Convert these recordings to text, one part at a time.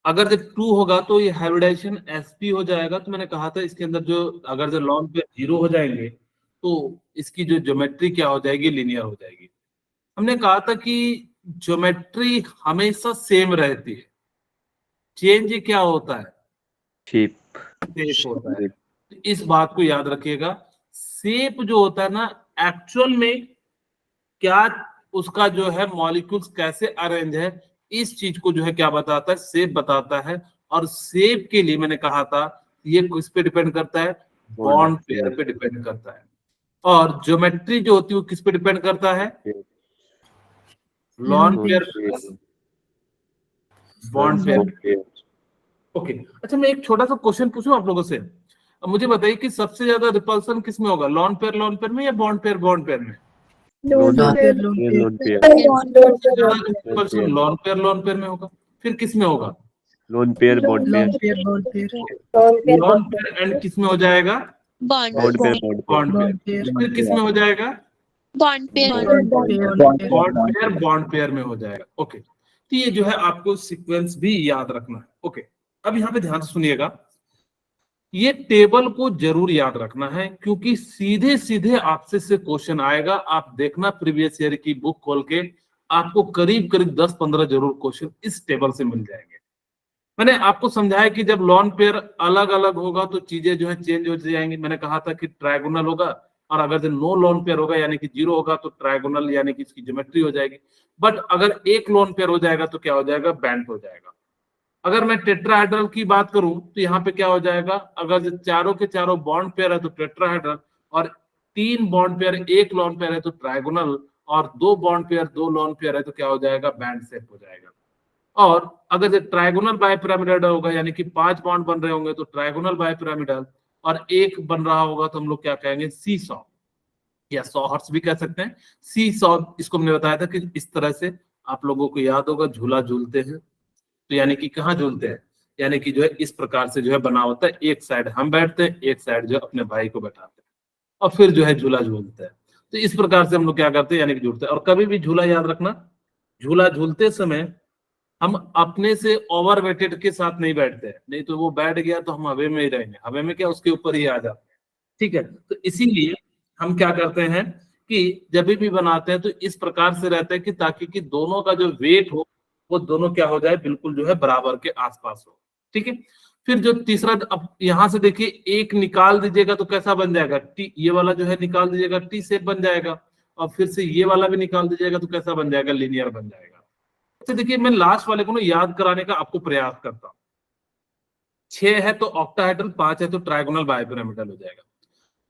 अगर जब 2 होगा तो ये हाइब्रिडाइजेशन sp हो जाएगा। तो मैंने कहा था इसके अंदर जो अगर जो लॉन पेयर 0 हो जाएंगे तो इसकी जो ज्योमेट्री क्या हो जाएगी, लीनियर हो जाएगी। हमने कहा था कि ज्योमेट्री हमेशा सेम रहती है, चेंज क्या होता है, शेप शेप होता है। तो इस बात को याद रखिएगा, शेप जो होता है ना, एक्चुअल में क्या उसका जो है मॉलिक्यूल्स कैसे अरेंज है, इस चीज को जो है क्या बताता है, शेप बताता है। और शेप के लिए मैंने कहा था ये किस पे डिपेंड करता है, बॉन्ड पेयर पे डिपेंड करता है। और ज्योमेट्री जो होती है वो किस पे डिपेंड करता है, lone pair plus bond pair. Okay, अच्छा मैं एक छोटा सा क्वेश्चन पूछूं आप लोगों से। अब मुझे बताइए कि सबसे ज्यादा रिपल्सन किस में होगा, लॉन पेयर में या बॉन्ड पेयर में? लोन पेयर लॉन पेयर में होगा। फिर किस में होगा, lone pair bond pair lone pair and किस में हो जाएगा, बॉन्ड पेयर फिर किस में हो जाएगा, बॉन्ड पेयर बॉन्ड पेयर में हो जाएगा। ओके, तो ये जो है आपको सीक्वेंस भी याद रखना है। ओके, अब यहाँ पे ध्यान से सुनिएगा, ये टेबल को जरूर याद रखना है क्योंकि सीधे सीधे आपसे से क्वेश्चन आएगा। आप देखना प्रीवियस ईयर की बुक खोल के, आपको करीब करीब 10-15 जरूर क्वेश्चन इस टेबल से मिल जाएंगे। मैंने आपको समझाया कि जब लॉन पेयर अलग अलग होगा तो चीजें जो है चेंज हो जाएंगी। मैंने कहा था कि ट्रायगोनल होगा, और अगर जो नो लॉन पेयर होगा यानी कि 0 होगा तो ट्रायगोनल यानी कि इसकी ज्योमेट्री हो जाएगी। बट अगर एक लॉन पेयर हो जाएगा तो क्या हो जाएगा, बैंड हो जाएगा। अगर मैं टेट्राहेड्रल की बात करूं तो यहाँ पे क्या हो जाएगा, अगर जो चारों के चारों बॉन्ड पेयर है तो टेट्राहेड्रल, और 3 बॉन्ड पेयर 1 लॉन पेयर है तो ट्रायगोनल, और 2 बॉन्ड पेयर 2 लॉन पेयर है तो क्या हो जाएगा, बैंड शेप हो जाएगा। और अगर जो ट्रायगोनल बाइपिरामिडल होगा यानी कि 5 बॉन्ड बन रहे होंगे तो ट्रायगोनल बाइपिरामिडल, और 1 बन रहा होगा तो हम लोग क्या कहेंगे, सी सॉ या सॉ हॉर्स भी कह सकते हैं। सी सॉ, इसको हमने बताया था कि इस तरह से आप लोगों को याद होगा, झूला झूलते हैं तो यानी कि कहाँ झूलते हैं, यानी कि जो है इस प्रकार से जो है बना होता है, एक साइड हम बैठते हैं, एक साइड जो अपने भाई को बैठाते हैं, और फिर जो है झूला झूलते हैं। तो इस प्रकार से हम लोग क्या करते हैं, यानी कि झूलते हैं। और कभी भी झूला याद रखना, झूला झूलते समय हम अपने से ओवरवेटेड के साथ नहीं बैठते हैं, नहीं तो वो बैठ गया तो हम हवे में ही रहेंगे, हवे में क्या उसके ऊपर ही आ जाते हैं। ठीक है, तो इसीलिए हम क्या करते हैं कि जब भी बनाते हैं तो इस प्रकार से रहते हैं कि ताकि कि दोनों का जो वेट हो वो दोनों क्या हो जाए, बिल्कुल जो है बराबर के आसपास हो। ठीक है, फिर जो तीसरा, अब यहां से देखिए एक निकाल दीजिएगा तो कैसा बन जाएगा, टी, ये वाला जो है निकाल दीजिएगा टी शेप बन जाएगा, और फिर से ये वाला भी निकाल दीजिएगा तो कैसा बन जाएगा, लीनियर बन जाएगा। तो देखिए मैं लास्ट वाले को ना याद कराने का आपको प्रयास करता हूं। 6 है तो ऑक्टाहेड्रल, 5 है तो ट्रायगोनल बाइपिरामिडल हो जाएगा।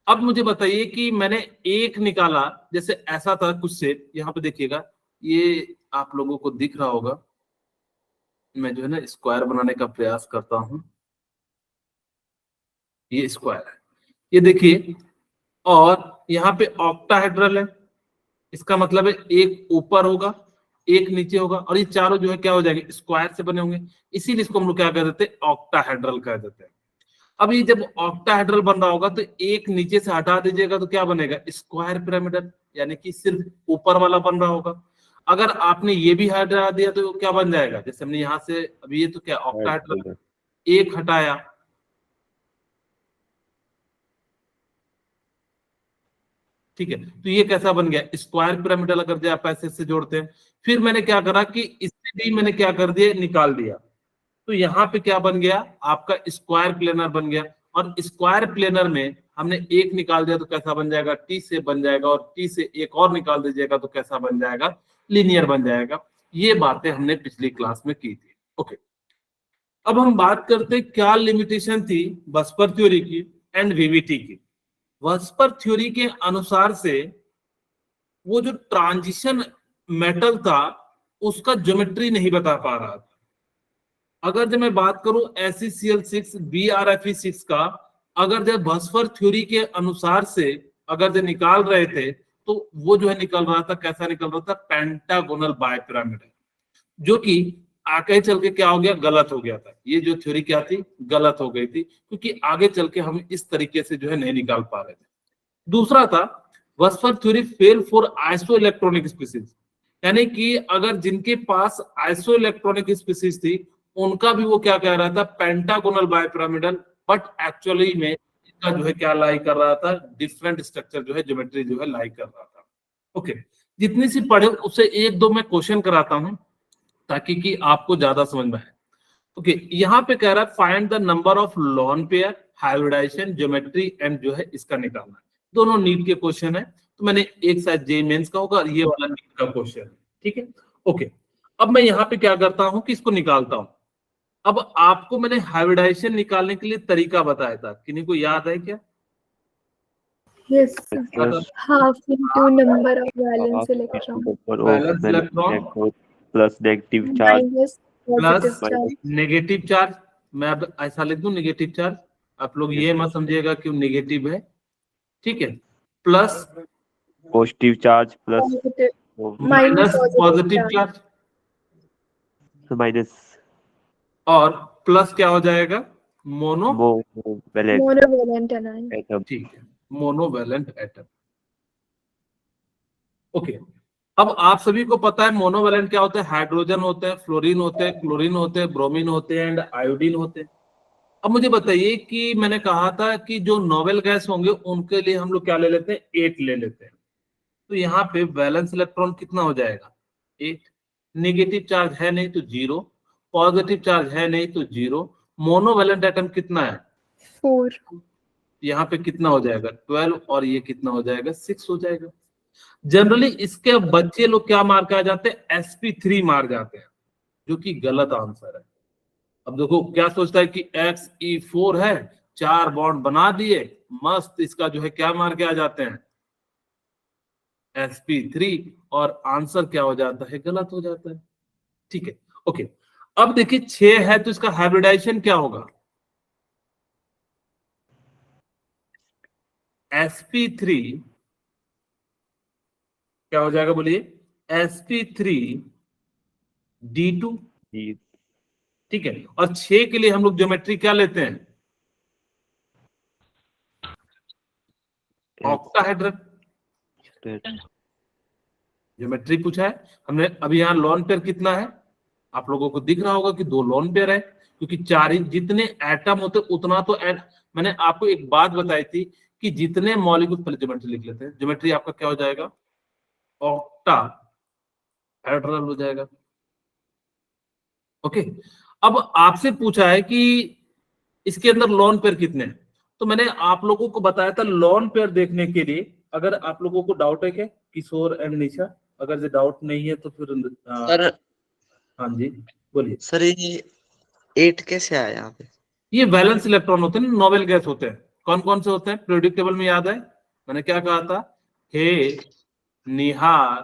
अब मुझे बताइए कि मैंने एक निकाला, जैसे ऐसा था कुछ शेप, यहाँ पे देखिएगा, ये आप लोगों को दिख रहा होगा, मैं जो है ना स्क्वायर बनाने का प्रयास करता हूं, ये स्क्वायर है, ये देखिए। और यहाँ पे ऑक्टाहेड्रल है, इसका मतलब है एक ऊपर होगा एक नीचे होगा, और ये चारों जो है क्या हो जाएंगे, स्क्वायर से बने होंगे, इसीलिए इसको हम लोग क्या कह देते हैं, ऑक्टाहेड्रल कह देते हैं। अब ये जब ऑक्टाहेड्रल बन रहा होगा तो एक नीचे से हटा दीजिएगा तो क्या बनेगा, स्क्वायर पिरामिडल, यानी कि सिर्फ ऊपर वाला बन रहा होगा। अगर आपने ये भी हटा दिया तो क्या बन जाएगा, जैसे हमने यहाँ से अभी ये तो क्या ऑक्टाहेड्रल, एक हटाया, ठीक है, तो ये कैसा बन गया, स्क्वायर पिरामिडल। अगर जो आप ऐसे से जोड़ते हैं, फिर मैंने क्या करा कि इससे भी मैंने क्या कर दिया, निकाल दिया, तो यहाँ पे क्या बन गया, आपका स्क्वायर प्लेनर बन गया। और स्क्वायर प्लेनर में हमने एक निकाल दिया तो कैसा बन जाएगा, टी से बन जाएगा, और टी से एक और निकाल दीजिएगा तो कैसा बन जाएगा, लीनियर बन जाएगा। ये बातें हमने पिछली क्लास में की थी। ओके, अब हम बात करते हैं क्या लिमिटेशन थी वस्पर थ्योरी की एंड वीवीटी की। वस्पर थ्योरी के अनुसार से वो जो ट्रांजिशन मेटल था उसका ज्योमेट्री नहीं बता पा रहा था। अगर जब मैं बात करूं SeCl6 BrFe6 का, अगर जब वस्पर थ्योरी के अनुसार से अगर जो निकाल रहे थे तो वो जो है निकल रहा था, कैसा निकल रहा था, पेंटागोनल बाइपिरामिडल, जो कि आगे चल के क्या हो गया, गलत हो गया था। ये जो थ्योरी क्या थी, गलत हो गई थी, क्योंकि आगे चल के हम इस तरीके से जो है नहीं निकाल पा रहे थे। दूसरा था VSEPR theory fail for isoelectronic species, यानी कि अगर जिनके पास आइसो इलेक्ट्रॉनिक स्पीसीज थी उनका भी वो क्या कह रहा था, पेंटागोनल बायपिरामिडल, बट एक्चुअली में इसका जो है क्या लाई कर रहा था, डिफरेंट स्ट्रक्चर जो है, ज्योमेट्री जो है लाई कर रहा था। ओके, जितनी सी पढ़े उससे एक दो मैं क्वेश्चन कराता हूं ताकि कि आपको ज्यादा समझ में आए। ओके, यहाँ पे कह रहा है find the number of lone pair, hybridisation, geometry and जो है इसका निकालना है। दोनों नीट के क्वेश्चन है, तो मैंने एक शायद जे मेंस का होगा और ये वाला नीट का क्वेश्चन है, ठीक है। ओके, अब मैं यहाँ पे क्या करता हूँ कि इसको निकालता हूँ। अब आपको मैंने हाइब्रिडाइजेशन निकालने के लिए तरीका बताया था, किन्हीं को याद है क्या? Yes, sir. Half into number of valence electron valence electron plus negative charge minus positive plus charge. Negative charge. मैं अब ऐसा लिख दूं नेगेटिव चार्ज, आप लोग ये मत समझिएगा कि नेगेटिव है, ठीक है। Plus positive charge plus Positive minus positive positive charge. Minus और प्लस क्या हो जाएगा, mono, monovalent monovalent anion. Atom. ठीक है, मोनोवैलेंट एटम। ओके, अब आप सभी को पता है मोनोवैलेंट क्या होता है, हाइड्रोजन होते हैं, फ्लोरीन होते हैं, क्लोरीन होते हैं, ब्रोमीन होते हैं एंड आयोडीन होते हैं। अब मुझे बताइए कि मैंने कहा था कि जो नोबेल गैस होंगे उनके लिए हम लोग क्या ले लेते हैं, 8 ले लेते हैं। तो यहाँ पे वैलेंस इलेक्ट्रॉन कितना हो जाएगा, 8। नेगेटिव चार्ज है नहीं तो 0, पॉजिटिव चार्ज है नहीं तो 0। मोनोवैलेंट एटम कितना है, 4. यहाँ पे कितना हो जाएगा, 12, और ये कितना हो जाएगा, 6 हो जाएगा। जनरली इसके बच्चे लोग क्या मार के आ जाते हैं, sp3 मार जाते हैं, जो कि गलत आंसर है। अब देखो क्या सोचता है कि Xe4 है, 4 बॉन्ड बना दिए, मस्त, इसका जो है क्या मार के आ जाते हैं, sp3, और आंसर क्या हो जाता है, गलत हो जाता है, ठीक है। ओके, अब देखिए 6 है तो इसका हाइब्रिडाइजेशन क्या होगा, sp3 क्या हो जाएगा, बोलिए, sp3d2, ठीक है। और 6 के लिए हम लोग ज्योमेट्री क्या लेते हैं, ऑक्टाहेड्रल ज्योमेट्री पूछा है हमने। अभी यहाँ लॉन पेयर कितना है, आप लोगों को दिख रहा होगा कि 2 लॉन पेयर है, क्योंकि 4 ही जितने एटम होते उतना तो मैंने आपको एक बात बताई थी कि जितने मॉलिक्यूल, पहले ज्योमेट्री लिख लेते हैं, ज्योमेट्री आपका क्या हो जाएगा, ऑक्टाहेड्रल हो जाएगा। ओके, अब आपसे पूछा है कि इसके अंदर लॉन पेयर कितने हैं, तो मैंने आप लोगों को बताया था लॉन पेयर देखने के लिए, अगर आप लोगों को डाउट है क्या, किशोर एंड निशा, अगर ये डाउट नहीं है तो फिर सर, हाँ जी बोलिए। सर ये 8 कैसे आया यहाँ पे? ये वैलेंस इलेक्ट्रॉन होते हैं, नोबेल गैस होते हैं। कौन कौन से होते हैं, पीरियोडिक टेबल में याद है मैंने क्या कहा था, हे, निहार,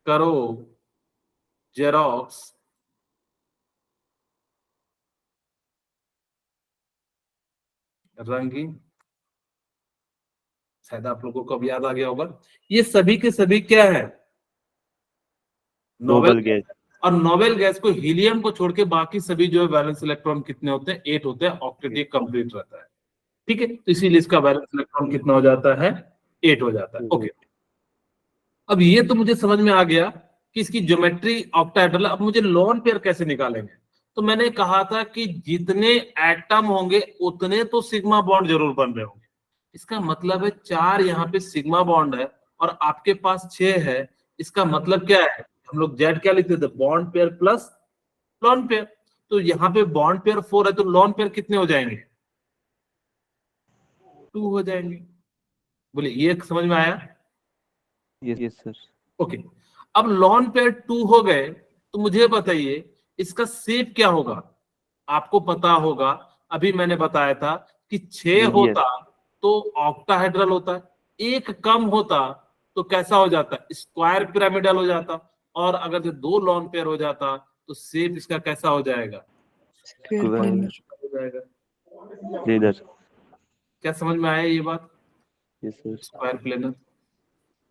करो, जेरोक्स, रंगीन, शायद आप लोगों को अब याद आ गया होगा। ये सभी के सभी क्या है, नोबेल गैस। और नोबेल गैस को, हीलियम को छोड़ के बाकी सभी जो है वैलेंस इलेक्ट्रॉन कितने होते हैं, 8 होते हैं, ऑक्टेट ये कंप्लीट रहता है, ठीक है। तो इसीलिए इसका वैलेंस इलेक्ट्रॉन कितना हो जाता है, 8 हो जाता है। ओके, अब ये तो मुझे समझ में आ गया कि इसकी ज्योमेट्री ऑक्टाहेड्रल। अब मुझे लॉन पेयर कैसे निकालेंगे, तो मैंने कहा था कि जितने एटम होंगे उतने तो सिग्मा बॉन्ड जरूर बन रहे होंगे। इसका मतलब है 4 यहाँ पे सिग्मा बॉन्ड है और आपके पास 6 है। इसका मतलब क्या है, हम लोग जेड क्या लिखते थे, bond pair plus lone pair. तो यहाँ पे बॉन्ड पेयर 4 है तो लॉन पेयर कितने हो जाएंगे, 2 हो जाएंगे। बोले ये समझ में आया? Yes sir. ओके, अब लॉन पेयर 2 हो गए तो मुझे बताइए इसका शेप क्या होगा। आपको पता होगा, अभी मैंने बताया था कि 6 होता तो ऑक्टाहेड्रल होता, एक कम होता तो कैसा हो जाता, स्क्वायर पिरामिडल हो जाता, और अगर जो 2 लॉन पेयर हो जाता तो शेप इसका कैसा हो जाएगा, हो जाएगा। क्या समझ में आया ये बात? Yes sir. Square planar.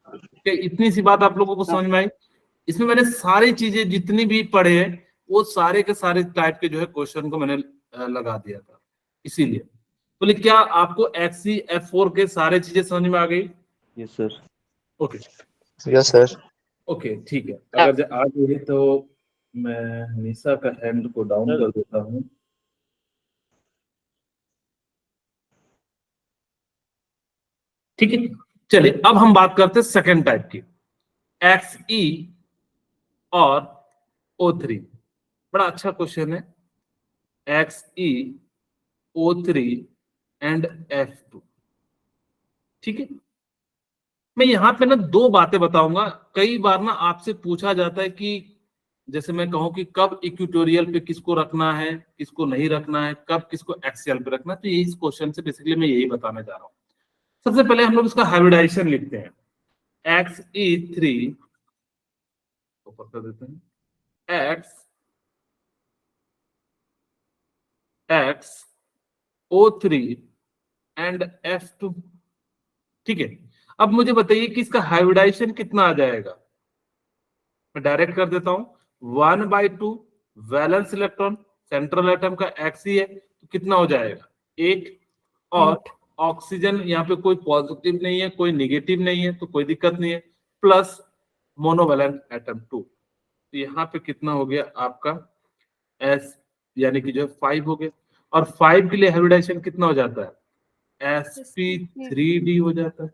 क्या इतनी सी बात आप लोगों को समझ में आई? इसमें मैंने सारी चीजें जितनी भी पढ़े हैं वो सारे के सारे टाइप के जो है क्वेश्चन को मैंने लगा दिया था। इसीलिए बोले क्या आपको Xe F4 के सारे चीजें समझ में आ गई? Yes sir. Okay, yes sir. Okay ठीक है, अगर आ गई तो मैं निशा का हैंड को डाउन कर देता हूँ। ठीक है, चलिए अब हम बात करते हैं सेकेंड टाइप की, XE और O3। बड़ा अच्छा क्वेश्चन है, XE O3 एंड F2। ठीक है, मैं यहाँ पे ना दो बातें बताऊंगा। कई बार ना आपसे पूछा जाता है कि जैसे मैं कहूं कि कब इक्वेटोरियल पे किसको रखना है, किसको नहीं रखना है, कब किसको एक्सियल पे रखना है, तो यही इस क्वेश्चन से बेसिकली मैं यही बताने जा रहा हूँ। सबसे पहले हम लोग इसका हाइब्रिडाइजेशन लिखते हैं, XE3 ऊपर कर देते हैं, XO3 एंड F2। ठीक है, अब मुझे बताइए कि इसका हाइब्रिडाइजेशन कितना आ जाएगा। मैं डायरेक्ट कर देता हूं, 1/2 वैलेंस इलेक्ट्रॉन, सेंट्रल एटम का एक्स ही है, तो कितना हो जाएगा 1, और ऑक्सीजन यहाँ पे कोई पॉजिटिव नहीं है, कोई निगेटिव नहीं है, तो कोई दिक्कत नहीं है, प्लस मोनोवैलेंट एटम 2, तो यहाँ पे कितना हो गया आपका एस, यानी कि जो है 5 हो गया। और 5 के लिए हाइब्रिडाइजेशन कितना हो जाता है, sp3d हो जाता है।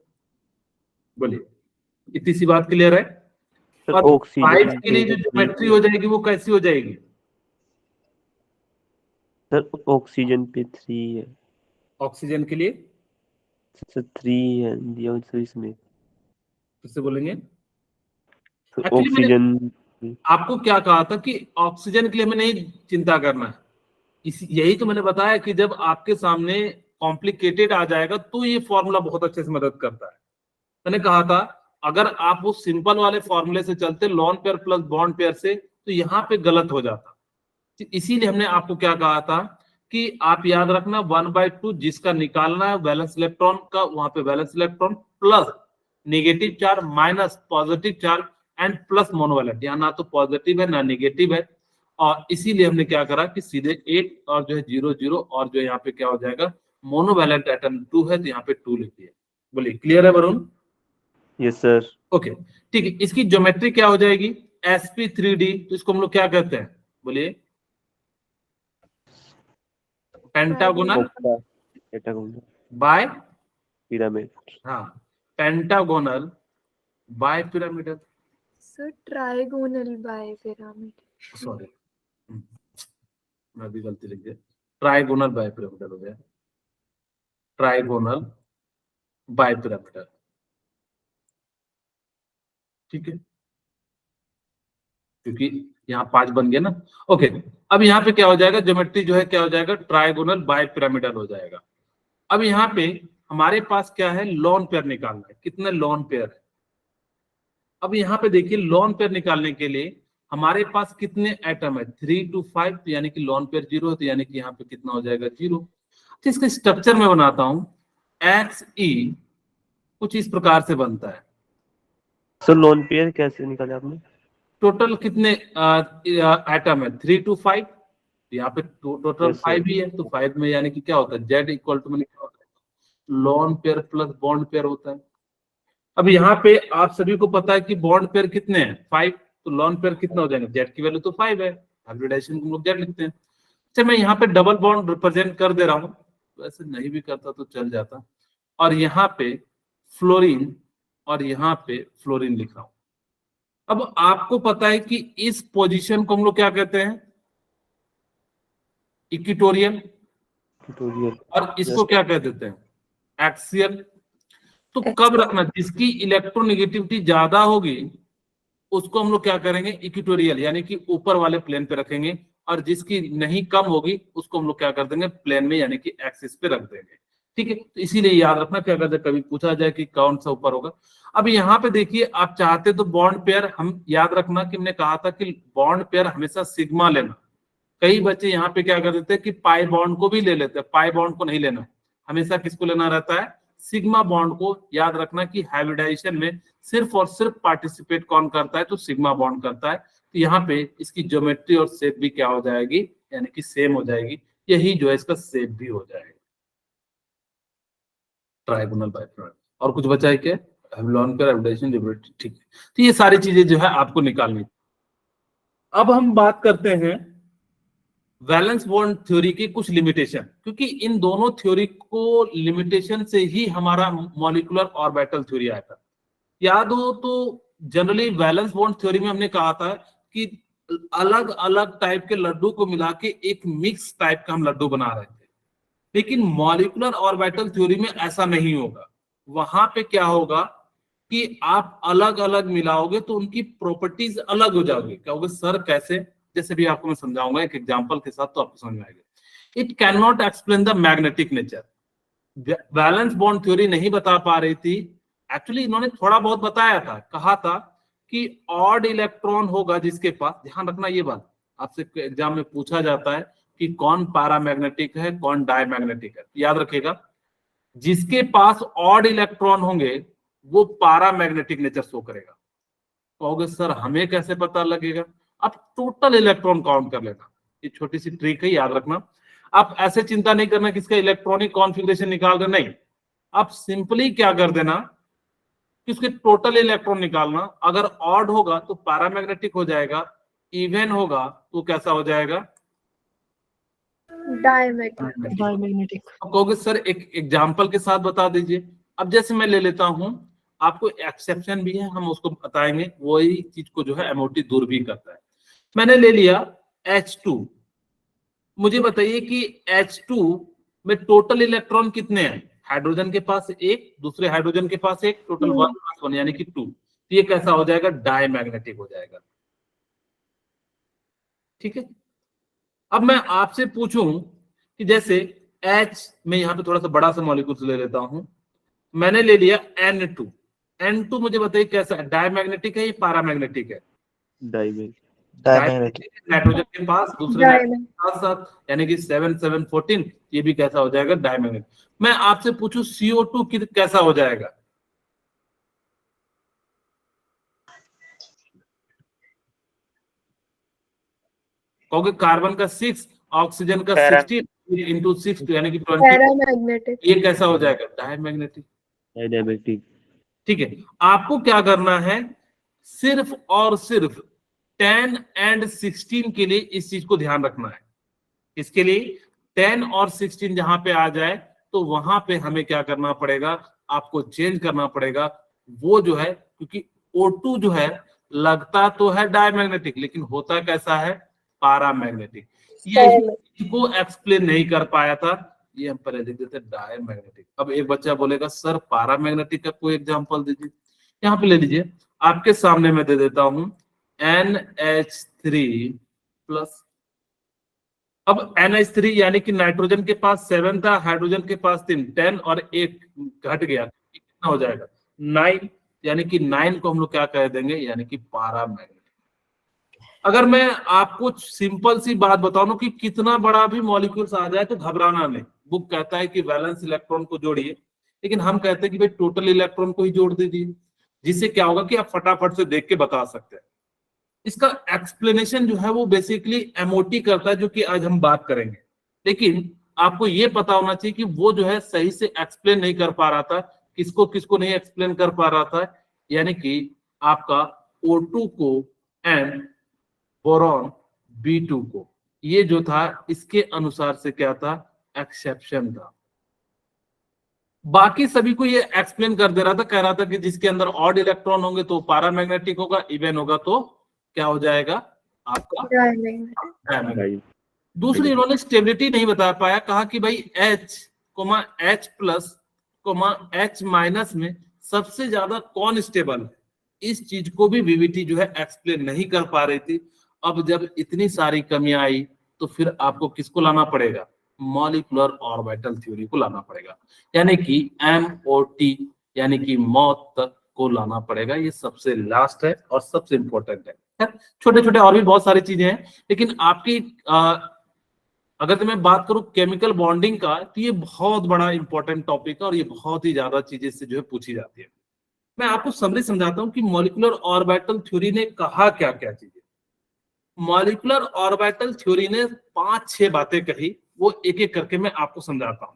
बोलिए, इतनी सी बात क्लियर है। सर और 5 ऑक्सीजन के लिए जो ज्योमेट्री हो जाएगी वो कैसी हो जाएगी, सर ऑक्सीजन पे 3 है ऑक्सीजन के लिए सर, 3 है दिया सर इसमें। किससे बोलेंगे, सर एक्चुअली मैंने ऑक्सीजन आपको क्या कहा था कि ऑक्सीजन के लिए हमें नहीं चिंता करना है। यही तो मैंने बताया कि जब आपके सामने कॉम्प्लिकेटेड आ जाएगा तो ये फॉर्मूला बहुत अच्छे से मदद करता है। मैंने कहा था अगर आप वो सिंपल वाले फॉर्मूले से चलते, lone pair plus bond pair से, तो यहाँ पे गलत हो जाता। इसीलिए हमने आपको क्या कहा था कि आप याद रखना 1/2 जिसका निकालना है वैलेंस इलेक्ट्रॉन का, वहां पे valence electron plus negative charge minus positive charge and plus monovalent, यहाँ ना तो पॉजिटिव है ना नेगेटिव है। और इसीलिए हमने क्या करा कि सीधे 8 और जो है 0 0, और जो यहाँ पे क्या हो जाएगा मोनोवैलेंट एटम 2 है, तो यहाँ पे 2 लिख दिया। बोलिए क्लियर है वरुण। Yes sir. ओके ठीक है, इसकी ज्योमेट्री क्या हो जाएगी sp3d, तो इसको हम लोग क्या कहते हैं, बोलिए पेंटागोनल बाय पिरामिड। हाँ, pentagonal bipyramidal, sir trigonal bipyramid. Sorry मैं भी गलती लिख दिया, ट्राइगोनल बाय पिरामिडल हो गया, ट्राइगोनल बाय पिरामिडल। ठीक है, क्योंकि यहाँ 5 बन गया ना। ओके, अब यहाँ पे क्या हो जाएगा, ज्योमेट्री जो है क्या हो जाएगा, ट्राइगोनल बाय पिरामिडल हो जाएगा। अब यहाँ पे हमारे पास क्या है, लॉन पेयर निकालना है, कितने लॉन पेयर है। अब यहाँ पे देखिए लॉन पेयर निकालने के लिए हमारे पास कितने एटम है, 3 to 5, तो यानी कि लॉन पेयर 0 है, तो यानी कि यहाँ पे कितना हो जाएगा 0। तो इसका स्ट्रक्चर में बनाता हूं, XE कुछ इस प्रकार से बनता है। सर लोन पेयर कैसे निकाले आपने? टोटल कितने एटम है, 3 to 5, यहाँ पे टोटल 5 ही है, तो 5 में यानी कि क्या होता है, Z इक्वल टू क्या होता है, lone pair plus bond pair होता है। अब यहाँ पे आप सभी को पता है कि बॉन्ड पेयर कितने हैं, 5, तो लॉन पेयर कितना हो जाएंगे, Z की वैल्यू तो 5 है, हाइब्रिडाइजेशन हम लोग Z लिखते हैं। अच्छा मैं यहाँ पे डबल बॉन्ड रिप्रेजेंट कर दे रहा हूँ, वैसे नहीं भी करता तो चल जाता, और यहाँ पे फ्लोरीन और यहाँ पे फ्लोरीन लिख रहा हूं। अब आपको पता है कि इस पोजीशन को हम लोग क्या कहते हैं, इक्वेटोरियल, और इसको क्या कह देते हैं, एक्सियल। तो कब रखना, जिसकी इलेक्ट्रोनेगेटिविटी ज्यादा होगी उसको हम लोग क्या करेंगे, इक्वेटोरियल यानी कि ऊपर वाले प्लेन पे रखेंगे, और जिसकी नहीं कम होगी उसको हम लोग क्या कर देंगे, प्लेन में यानी कि एक्सिस पे रख देंगे। ठीक है, तो इसीलिए याद रखना क्या कहते हैं, कभी पूछा जाए कि कौन सा ऊपर होगा। अब यहाँ पे देखिए आप चाहते तो बॉन्ड पेयर, हम याद रखना कि हमने कहा था कि बॉन्ड पेयर हमेशा सिग्मा लेना। कई बच्चे यहाँ पे क्या कर देते हैं कि पाई बॉन्ड को भी ले लेते हैं, पाई बॉन्ड को नहीं लेना, हमेशा किसको लेना रहता है, सिग्मा बॉन्ड को। याद रखना कि हाइब्रिडाइजेशन में सिर्फ और सिर्फ पार्टिसिपेट कौन करता है, तो सिग्मा बॉन्ड करता है। तो यहाँ पे इसकी ज्योमेट्री और शेप भी क्या हो जाएगी, यानी कि सेम हो जाएगी, यही जो है इसका शेप भी हो जाएगा, ट्राइगोनल बाइपिरामिड। और कुछ बचा है क्या? लोन पेयर हाइब्रिडाइजेशन लिबर्टी, ठीक है। तो ये सारी चीजें जो है आपको निकालनी। अब हम बात करते हैं वैलेंस बॉन्ड थ्योरी की कुछ लिमिटेशन, क्योंकि इन दोनों थ्योरी को लिमिटेशन से ही हमारा मॉलिक्यूलर ऑर्बिटल थ्योरी आया था। याद हो तो जनरली वैलेंस बॉन्ड थ्योरी में हमने कहा था कि अलग अलग टाइप के लड्डू को मिला के एक मिक्स टाइप का हम लड्डू बना रहे थे, लेकिन मॉलिक्यूलर ऑर्बिटल थ्योरी में ऐसा नहीं होगा। वहां पे क्या होगा कि आप अलग अलग मिलाओगे तो उनकी प्रॉपर्टीज अलग हो जाओगे। क्या होगा सर, कैसे? जैसे भी आपको मैं समझाऊंगा एक एग्जांपल के साथ, तो आपको समझ में आएगा। It can not explain the magnetic nature. Valence bond theory नहीं बता पा रही थी। एक्चुअली इन्होंने थोड़ा बहुत बताया था, कहा था कि ऑड इलेक्ट्रॉन होगा जिसके पास, ध्यान रखना ये बात, आपसे एग्जाम में पूछा जाता है कि कौन पैरामैग्नेटिक है कौन डायमैग्नेटिक है। याद रखिएगा, जिसके पास ऑड इलेक्ट्रॉन होंगे वो पैरामैग्नेटिक नेचर शो करेगा। कहोगे सर हमें कैसे पता लगेगा? आप टोटल इलेक्ट्रॉन काउंट कर लेना, ये छोटी सी ट्रिक है, याद रखना। आप ऐसे चिंता नहीं करना कि इसका इलेक्ट्रॉनिक कॉन्फ़िगरेशन निकाल दे, नहीं। आप सिंपली क्या कर देना कि उसके टोटल इलेक्ट्रॉन निकालना। अगर ऑड होगा तो पैरामैग्नेटिक हो जाएगा, इवन होगा तो कैसा हो जाएगा? डायमैग्नेटिक। अब कहोगे सर एक एग्जांपल के साथ बता दीजिए। अब जैसे मैं ले लेता हूं, आपको एक्सेप्शन भी है, हम उसको बताएंगे, वही चीज को जो है एमओटी दूर भी करता है। मैंने ले लिया H2। मुझे बताइए कि H2 में टोटल इलेक्ट्रॉन कितने हैं? हाइड्रोजन के पास एक, दूसरे हाइड्रोजन के पास एक, टोटल 1 + 1 यानी कि 2। तो ये कैसा हो जाएगा? डायमैग्नेटिक हो जाएगा। ठीक है। अब मैं आपसे पूछूं कि जैसे H में यहां पे थोड़ा सा बड़ा सा मॉलिक्यूल ले लेता हूं, मैंने ले लिया N2। N2 मुझे बताइए कैसा है? डायमैग्नेटिक है या पैरामैग्नेटिक है? डायमैग्नेटिक। नाइट्रोजन के पास दूसरे नाइट्रोजन के साथ, यानी कि 7 7 14, ये भी कैसा हो जाएगा? डायमैग्नेटिक। मैं आपसे पूछूं CO2 कैसा हो जाएगा? कहोगे कार्बन का 6, ऑक्सीजन का 16 इंटू 6 यानी कि 20, पैरामैग्नेटिक। ये कैसा हो जाएगा? डायमैग्नेटिक। डायनेमिक। ठीक है। आपको क्या करना है, सिर्फ और सिर्फ 10 और 16 के लिए इस चीज को ध्यान रखना है। इसके लिए 10 और 16 जहां पे आ जाए तो वहां पे हमें क्या करना पड़ेगा? आपको चेंज करना पड़ेगा। वो जो है, क्योंकि O2 जो है लगता तो है डायमैग्नेटिक, लेकिन होता कैसा है? पैरामैग्नेटिक। यही को एक्सप्लेन नहीं कर पाया था, ये हम पहले लिख देते डायमैग्नेटिक। अब एक बच्चा बोलेगा सर पैरामैग्नेटिक का कोई एग्जांपल दीजिए। यहाँ पे ले लीजिए, आपके सामने मैं दे देता हूं NH3+। अब NH3 यानी कि नाइट्रोजन के पास 7 था, हाइड्रोजन के पास 3, 10 और 1 घट गया, कितना हो जाएगा? 9। यानी कि 9 को हम लोग क्या कह देंगे? यानी कि पैरामैग्नेटिक। अगर मैं आपको सिंपल सी बात बताऊं ना कि कितना बड़ा भी मॉलिक्यूल्स आ जाए तो घबराना नहीं। बुक कहता है कि वैलेंस इलेक्ट्रॉन को जोड़िए, लेकिन हम कहते हैं कि भाई टोटल इलेक्ट्रॉन को ही जोड़ दीजिए, जिससे क्या होगा कि आप फटाफट से देख के बता सकते हैं। इसका एक्सप्लेनेशन जो है वो बेसिकली एमओटी करता है, जो कि आज हम बात करेंगे। लेकिन आपको ये पता होना चाहिए कि वो जो है सही से एक्सप्लेन नहीं कर पा रहा था। किसको किसको नहीं एक्सप्लेन कर पा रहा था? यानी कि आपका O2 को एंड बोरॉन B2 को, ये जो था इसके अनुसार से क्या था? एक्सेप्शन था। बाकी सभी को ये एक्सप्लेन कर दे रहा था, कह रहा था कि जिसके अंदर ऑड इलेक्ट्रॉन होंगे तो पैरामैग्नेटिक होगा, इवन होगा तो क्या हो जाएगा? आपका डायमैग्नेटिक। दूसरी इन्होंने स्टेबिलिटी नहीं बता पाया, कहा कि भाई H, H+, H- में सबसे ज्यादा कौन स्टेबल है? इस चीज को भी वीवीटी जो है एक्सप्लेन नहीं कर पा रही थी। अब जब इतनी सारी कमियां आई तो फिर आपको किसको लाना पड़ेगा? मॉलिक्यूलर ऑर्बिटल थ्योरी को लाना पड़ेगा, यानी कि MOT यानी कि मौत तक को लाना पड़ेगा। ये सबसे लास्ट है और सबसे इंपॉर्टेंट है। छोटे छोटे और भी बहुत सारी चीजें हैं, लेकिन आपकी अगर मैं बात करूं केमिकल बॉन्डिंग का, तो ये बहुत बड़ा इंपॉर्टेंट टॉपिक है और ये बहुत ही ज्यादा चीजें से जो है पूछी जाती है। मैं आपको समरी समझाता हूं कि मॉलिक्यूलर ऑर्बिटल थ्योरी ने कहा क्या क्या चीजें। मॉलिक्यूलर ऑर्बिटल थ्योरी ने 5-6 बातें कही, वो एक एक करके मैं आपको समझाता हूं।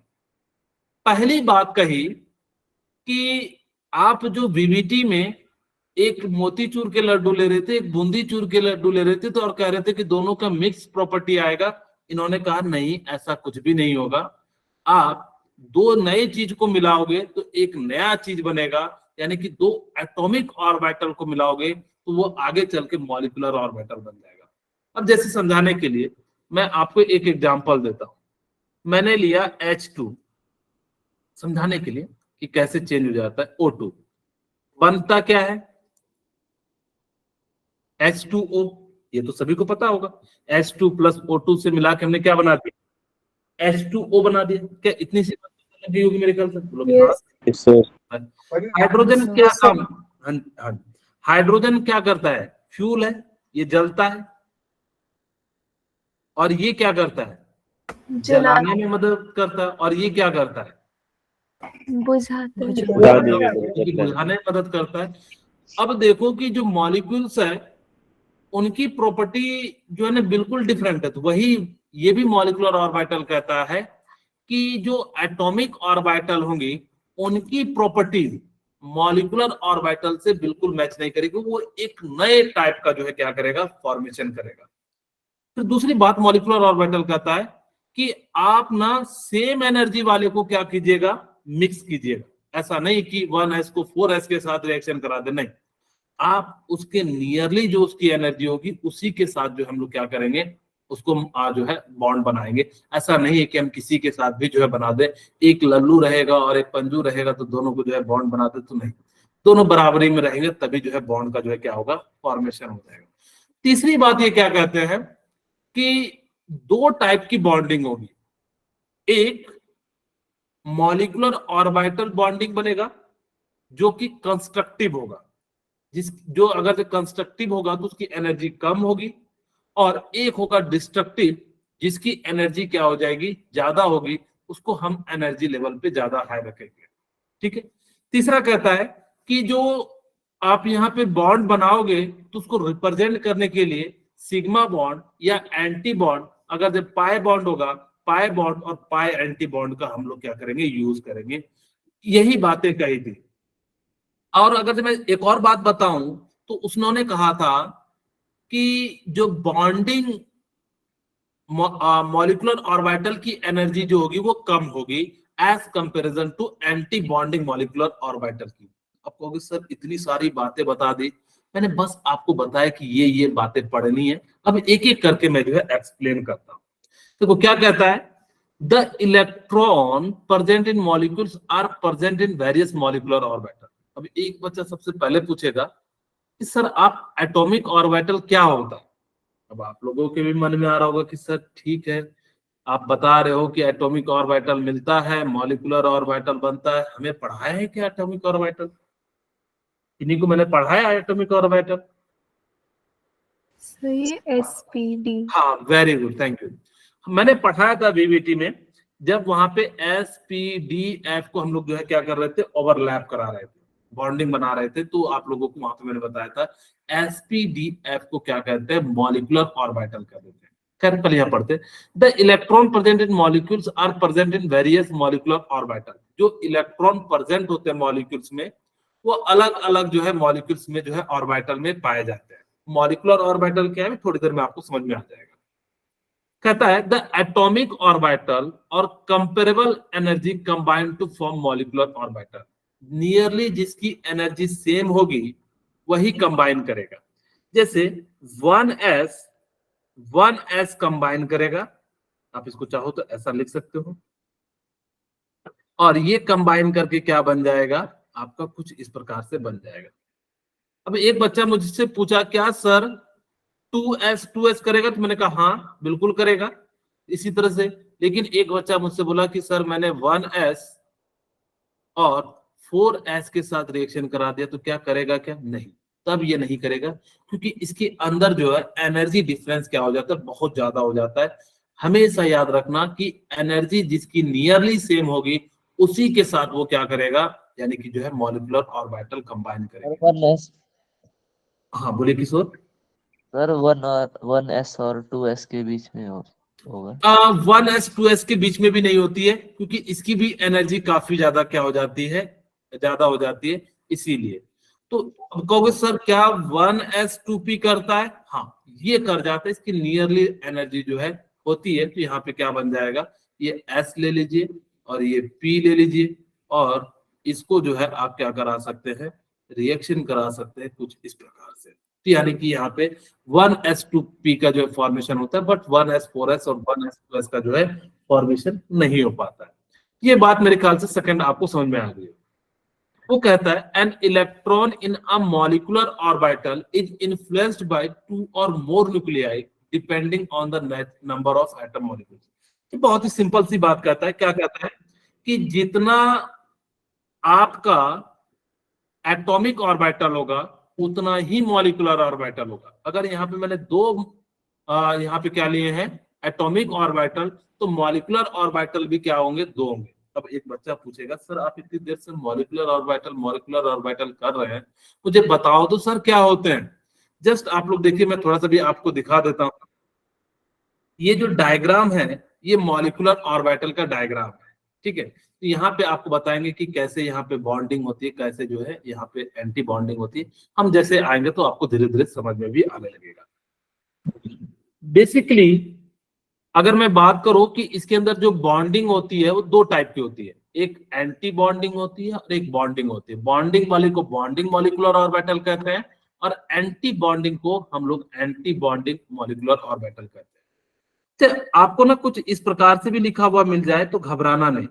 पहली बात कही कि आप जो वीवीटी में एक मोतीचूर के लड्डू ले रहे थे, एक बूंदी चूर के लड्डू ले रहे थे, तो और कह रहे थे कि दोनों का मिक्स प्रॉपर्टी आएगा। इन्होंने कहा नहीं, ऐसा कुछ भी नहीं होगा। आप दो नए चीज को मिलाओगे तो एक नया चीज बनेगा, यानी कि दो एटॉमिक ऑर्बिटल को मिलाओगे तो वो आगे चल के मॉलिक्यूलर ऑर्बिटल बन जाएगा। अब जैसे समझाने के लिए मैं आपको एक एग्जांपल देता हूं। मैंने लिया H2, समझाने के लिए कि कैसे चेंज हो जाता है O2। बनता क्या है? H2O, ये तो सभी को पता होगा। H2 प्लस O2 से मिला के हमने क्या बना दिया? H2O बना दिया। क्या इतनी सी बात लगी होगी मेरे ख्याल से? बोलोगे हाँ। Yes sir. हाइड्रोजन क्या काम? हाँ हाँ, हाइड्रोजन क्या करता है? फ्यूल है, ये जलता है। और ये क्या करता है? जलाने में मदद करता है। और ये क्या करता है? बुझाते हैं। बुझाने में मदद करता है। अब देखो कि जो मॉलिक्यूल्स है उनकी प्रॉपर्टी जो है ना बिल्कुल डिफरेंट है। तो वही ये भी मॉलिक्यूलर ऑर्बिटल कहता है कि जो एटॉमिक ऑर्बिटल होंगी उनकी प्रॉपर्टी मॉलिक्यूलर ऑर्बिटल से बिल्कुल मैच नहीं करेगी। वो एक नए टाइप का जो है क्या करेगा? फॉर्मेशन करेगा। फिर दूसरी बात मॉलिक्यूलर ऑर्बिटल कहता है कि आप ना सेम एनर्जी वाले को क्या कीजिएगा? मिक्स कीजिएगा। ऐसा नहीं कि 1s को 4s के साथ रिएक्शन करा दे, नहीं, आप उसके नियरली जो उसकी एनर्जी होगी उसी के साथ जो हम लोग क्या करेंगे? उसको जो है बॉन्ड बनाएंगे। ऐसा नहीं है कि हम किसी के साथ भी जो है बना दे, एक लल्लू रहेगा और एक पंजू रहेगा तो दोनों को जो है बॉन्ड बना दे, तो नहीं, दोनों बराबरी में रहेंगे तभी जो है बॉन्ड का जो है क्या होगा? फॉर्मेशन हो जाएगा। तीसरी बात ये क्या कहते हैं कि दो टाइप की बॉन्डिंग होगी। एक मॉलिक्यूलर ऑर्बिटल बॉन्डिंग बनेगा जो कि कंस्ट्रक्टिव होगा, जो अगर कंस्ट्रक्टिव होगा तो उसकी एनर्जी कम होगी। और एक होगा डिस्ट्रक्टिव जिसकी एनर्जी क्या हो जाएगी? ज्यादा होगी। उसको हम एनर्जी लेवल पे ज्यादा हाई रखेंगे। ठीक है। तीसरा कहता है कि जो आप यहाँ पे बॉन्ड बनाओगे तो उसको रिप्रेजेंट करने के लिए सिग्मा बॉन्ड या एंटी बॉन्ड, अगर जब पाई बॉन्ड होगा, पाई बॉन्ड और पाई एंटी बॉन्ड का हम लोग क्या करेंगे? यूज करेंगे। यही बातें कही थी। और अगर मैं एक और बात बताऊं तो उसने कहा था कि जो बॉन्डिंग मॉलिक्यूलर ऑर्बिटल की एनर्जी जो होगी वो कम होगी as comparison to antibonding molecular orbital की। आप कहोगे सर इतनी सारी बातें बता दी, मैंने बस आपको बताया कि ये बातें पढ़नी है। अब एक एक करके मैं जो है एक्सप्लेन करता हूं। देखो क्या कहता है? The electron present in molecules are present in various molecular orbital. अब एक बच्चा सबसे पहले पूछेगा कि सर आप एटॉमिक ऑर्बिटल क्या होता है? अब आप लोगों के भी मन में आ रहा होगा कि सर ठीक है, आप बता रहे हो कि एटॉमिक ऑर्बिटल मिलता है, मॉलिक्यूलर ऑर्बिटल बनता है, हमें पढ़ाया है क्या एटॉमिक ऑर्बिटल? इन्हीं को मैंने पढ़ाया एटॉमिक ऑर्बिटल। सही, SPD। हाँ, वेरी गुड, थैंक यू। मैंने पढ़ाया था वीवीटी में, जब वहां पे SPDF को हम लोग जो है क्या कर रहे थे? ओवरलैप करा रहे थे, बॉन्डिंग बना रहे थे। तो आप लोगों को वहां पे मैंने बताया था SPDF को क्या कहते हैं? मॉलिक्यूलर ऑर्बिटल कहते हैं। खैर पहले यहाँ पढ़ते, the electron present in molecules are present in various molecular orbital. जो इलेक्ट्रॉन प्रेजेंट होते हैं मॉलिक्यूल्स में वो अलग अलग जो है मॉलिक्यूल्स में जो है ऑर्बिटल में पाए जाते हैं। मॉलिक्यूलर ऑर्बिटल क्या है थोड़ी देर में आपको समझ में आ जाएगा। कहता है द एटॉमिक ऑर्बिटल और comparable energy combined to form molecular orbital. Nearly जिसकी एनर्जी सेम होगी वही कंबाइन करेगा। जैसे 1s कंबाइन करेगा, आप इसको चाहो तो ऐसा लिख सकते हो, और ये कंबाइन करके क्या बन जाएगा? आपका कुछ इस प्रकार से बन जाएगा। अब एक बच्चा मुझसे पूछा क्या सर 2s करेगा? तो मैंने कहा हाँ बिल्कुल करेगा इसी तरह से। लेकिन एक बच्चा मुझसे बोला कि सर मैंने 1s और 4s के साथ रिएक्शन करा दिया तो क्या करेगा? क्या नहीं, तब ये नहीं करेगा क्योंकि इसके अंदर जो है एनर्जी डिफरेंस क्या हो जाता है? बहुत ज्यादा हो जाता है। हमेशा याद रखना कि एनर्जी जिसकी नियरली सेम होगी उसी के साथ वो क्या करेगा? यानी कि जो है मॉलिक्यूलर ऑर्बिटल कंबाइन करेगा। 1s हाँ बोलिए किशोर। सर 1s और 2s के बीच में होगा। 1s 2s के बीच में भी नहीं होती है क्योंकि इसकी भी एनर्जी काफी ज्यादा क्या हो जाती है? ज्यादा हो जाती है। इसीलिए। तो अब कहोगे सर क्या 1s2p करता है? हाँ, ये कर जाता है, इसकी नियरली एनर्जी जो है होती है। तो यहाँ पे क्या बन जाएगा, ये s ले लीजिए और ये p ले लीजिए, और इसको जो है आप क्या करा सकते हैं, रिएक्शन करा सकते हैं कुछ इस प्रकार से। तो यानी कि यहाँ पे 1s2p का जो है फॉर्मेशन होता है, बट 1s4s और 1s2s का जो है फॉर्मेशन नहीं हो पाता है। ये बात मेरे ख्याल से सेकंड आपको समझ में आ गई है। वो कहता है an electron in a molecular orbital is influenced by 2 और more nuclei depending on the number of atom molecules. ये बहुत ही सिंपल सी बात कहता है। क्या कहता है कि जितना आपका एटॉमिक ऑर्बिटल होगा उतना ही मॉलिक्यूलर ऑर्बिटल होगा। अगर यहाँ पे मैंने दो यहाँ पे क्या लिए हैं, एटॉमिक ऑर्बिटल, तो मॉलिक्यूलर ऑर्बिटल भी क्या होंगे, 2 होंगे। अब एक बच्चा पूछेगा सर आप इतनी देर से मॉलिक्यूलर ऑर्बिटल कर रहे हैं, मुझे बताओ तो सर क्या होते हैं। जस्ट आप लोग देखिए, मैं थोड़ा सा भी आपको दिखा देता हूं। ये जो डायग्राम है ये मॉलिक्यूलर ऑर्बिटल का डायग्राम है, ठीक है। तो यहाँ पे आपको बताएंगे कि कैसे यहाँ पे बॉन्डिंग होती है, कैसे जो है यहाँ पे एंटी बॉन्डिंग होती है। हम जैसे आएंगे तो आपको धीरे धीरे समझ में भी आने लगेगा। बेसिकली अगर मैं बात करूं कि इसके अंदर जो बॉन्डिंग होती है वो 2 टाइप की होती है, एक एंटी बॉन्डिंग होती है और एक बॉन्डिंग होती है। बॉन्डिंग वाले को बॉन्डिंग मॉलिक्यूलर ऑर्बिटल कहते हैं और एंटी बॉन्डिंग को हम लोग एंटी बॉन्डिंग मॉलिक्यूलर ऑर्बिटल कहते हैं। तो आपको ना कुछ इस प्रकार से भी लिखा हुआ मिल जाए तो घबराना नहीं।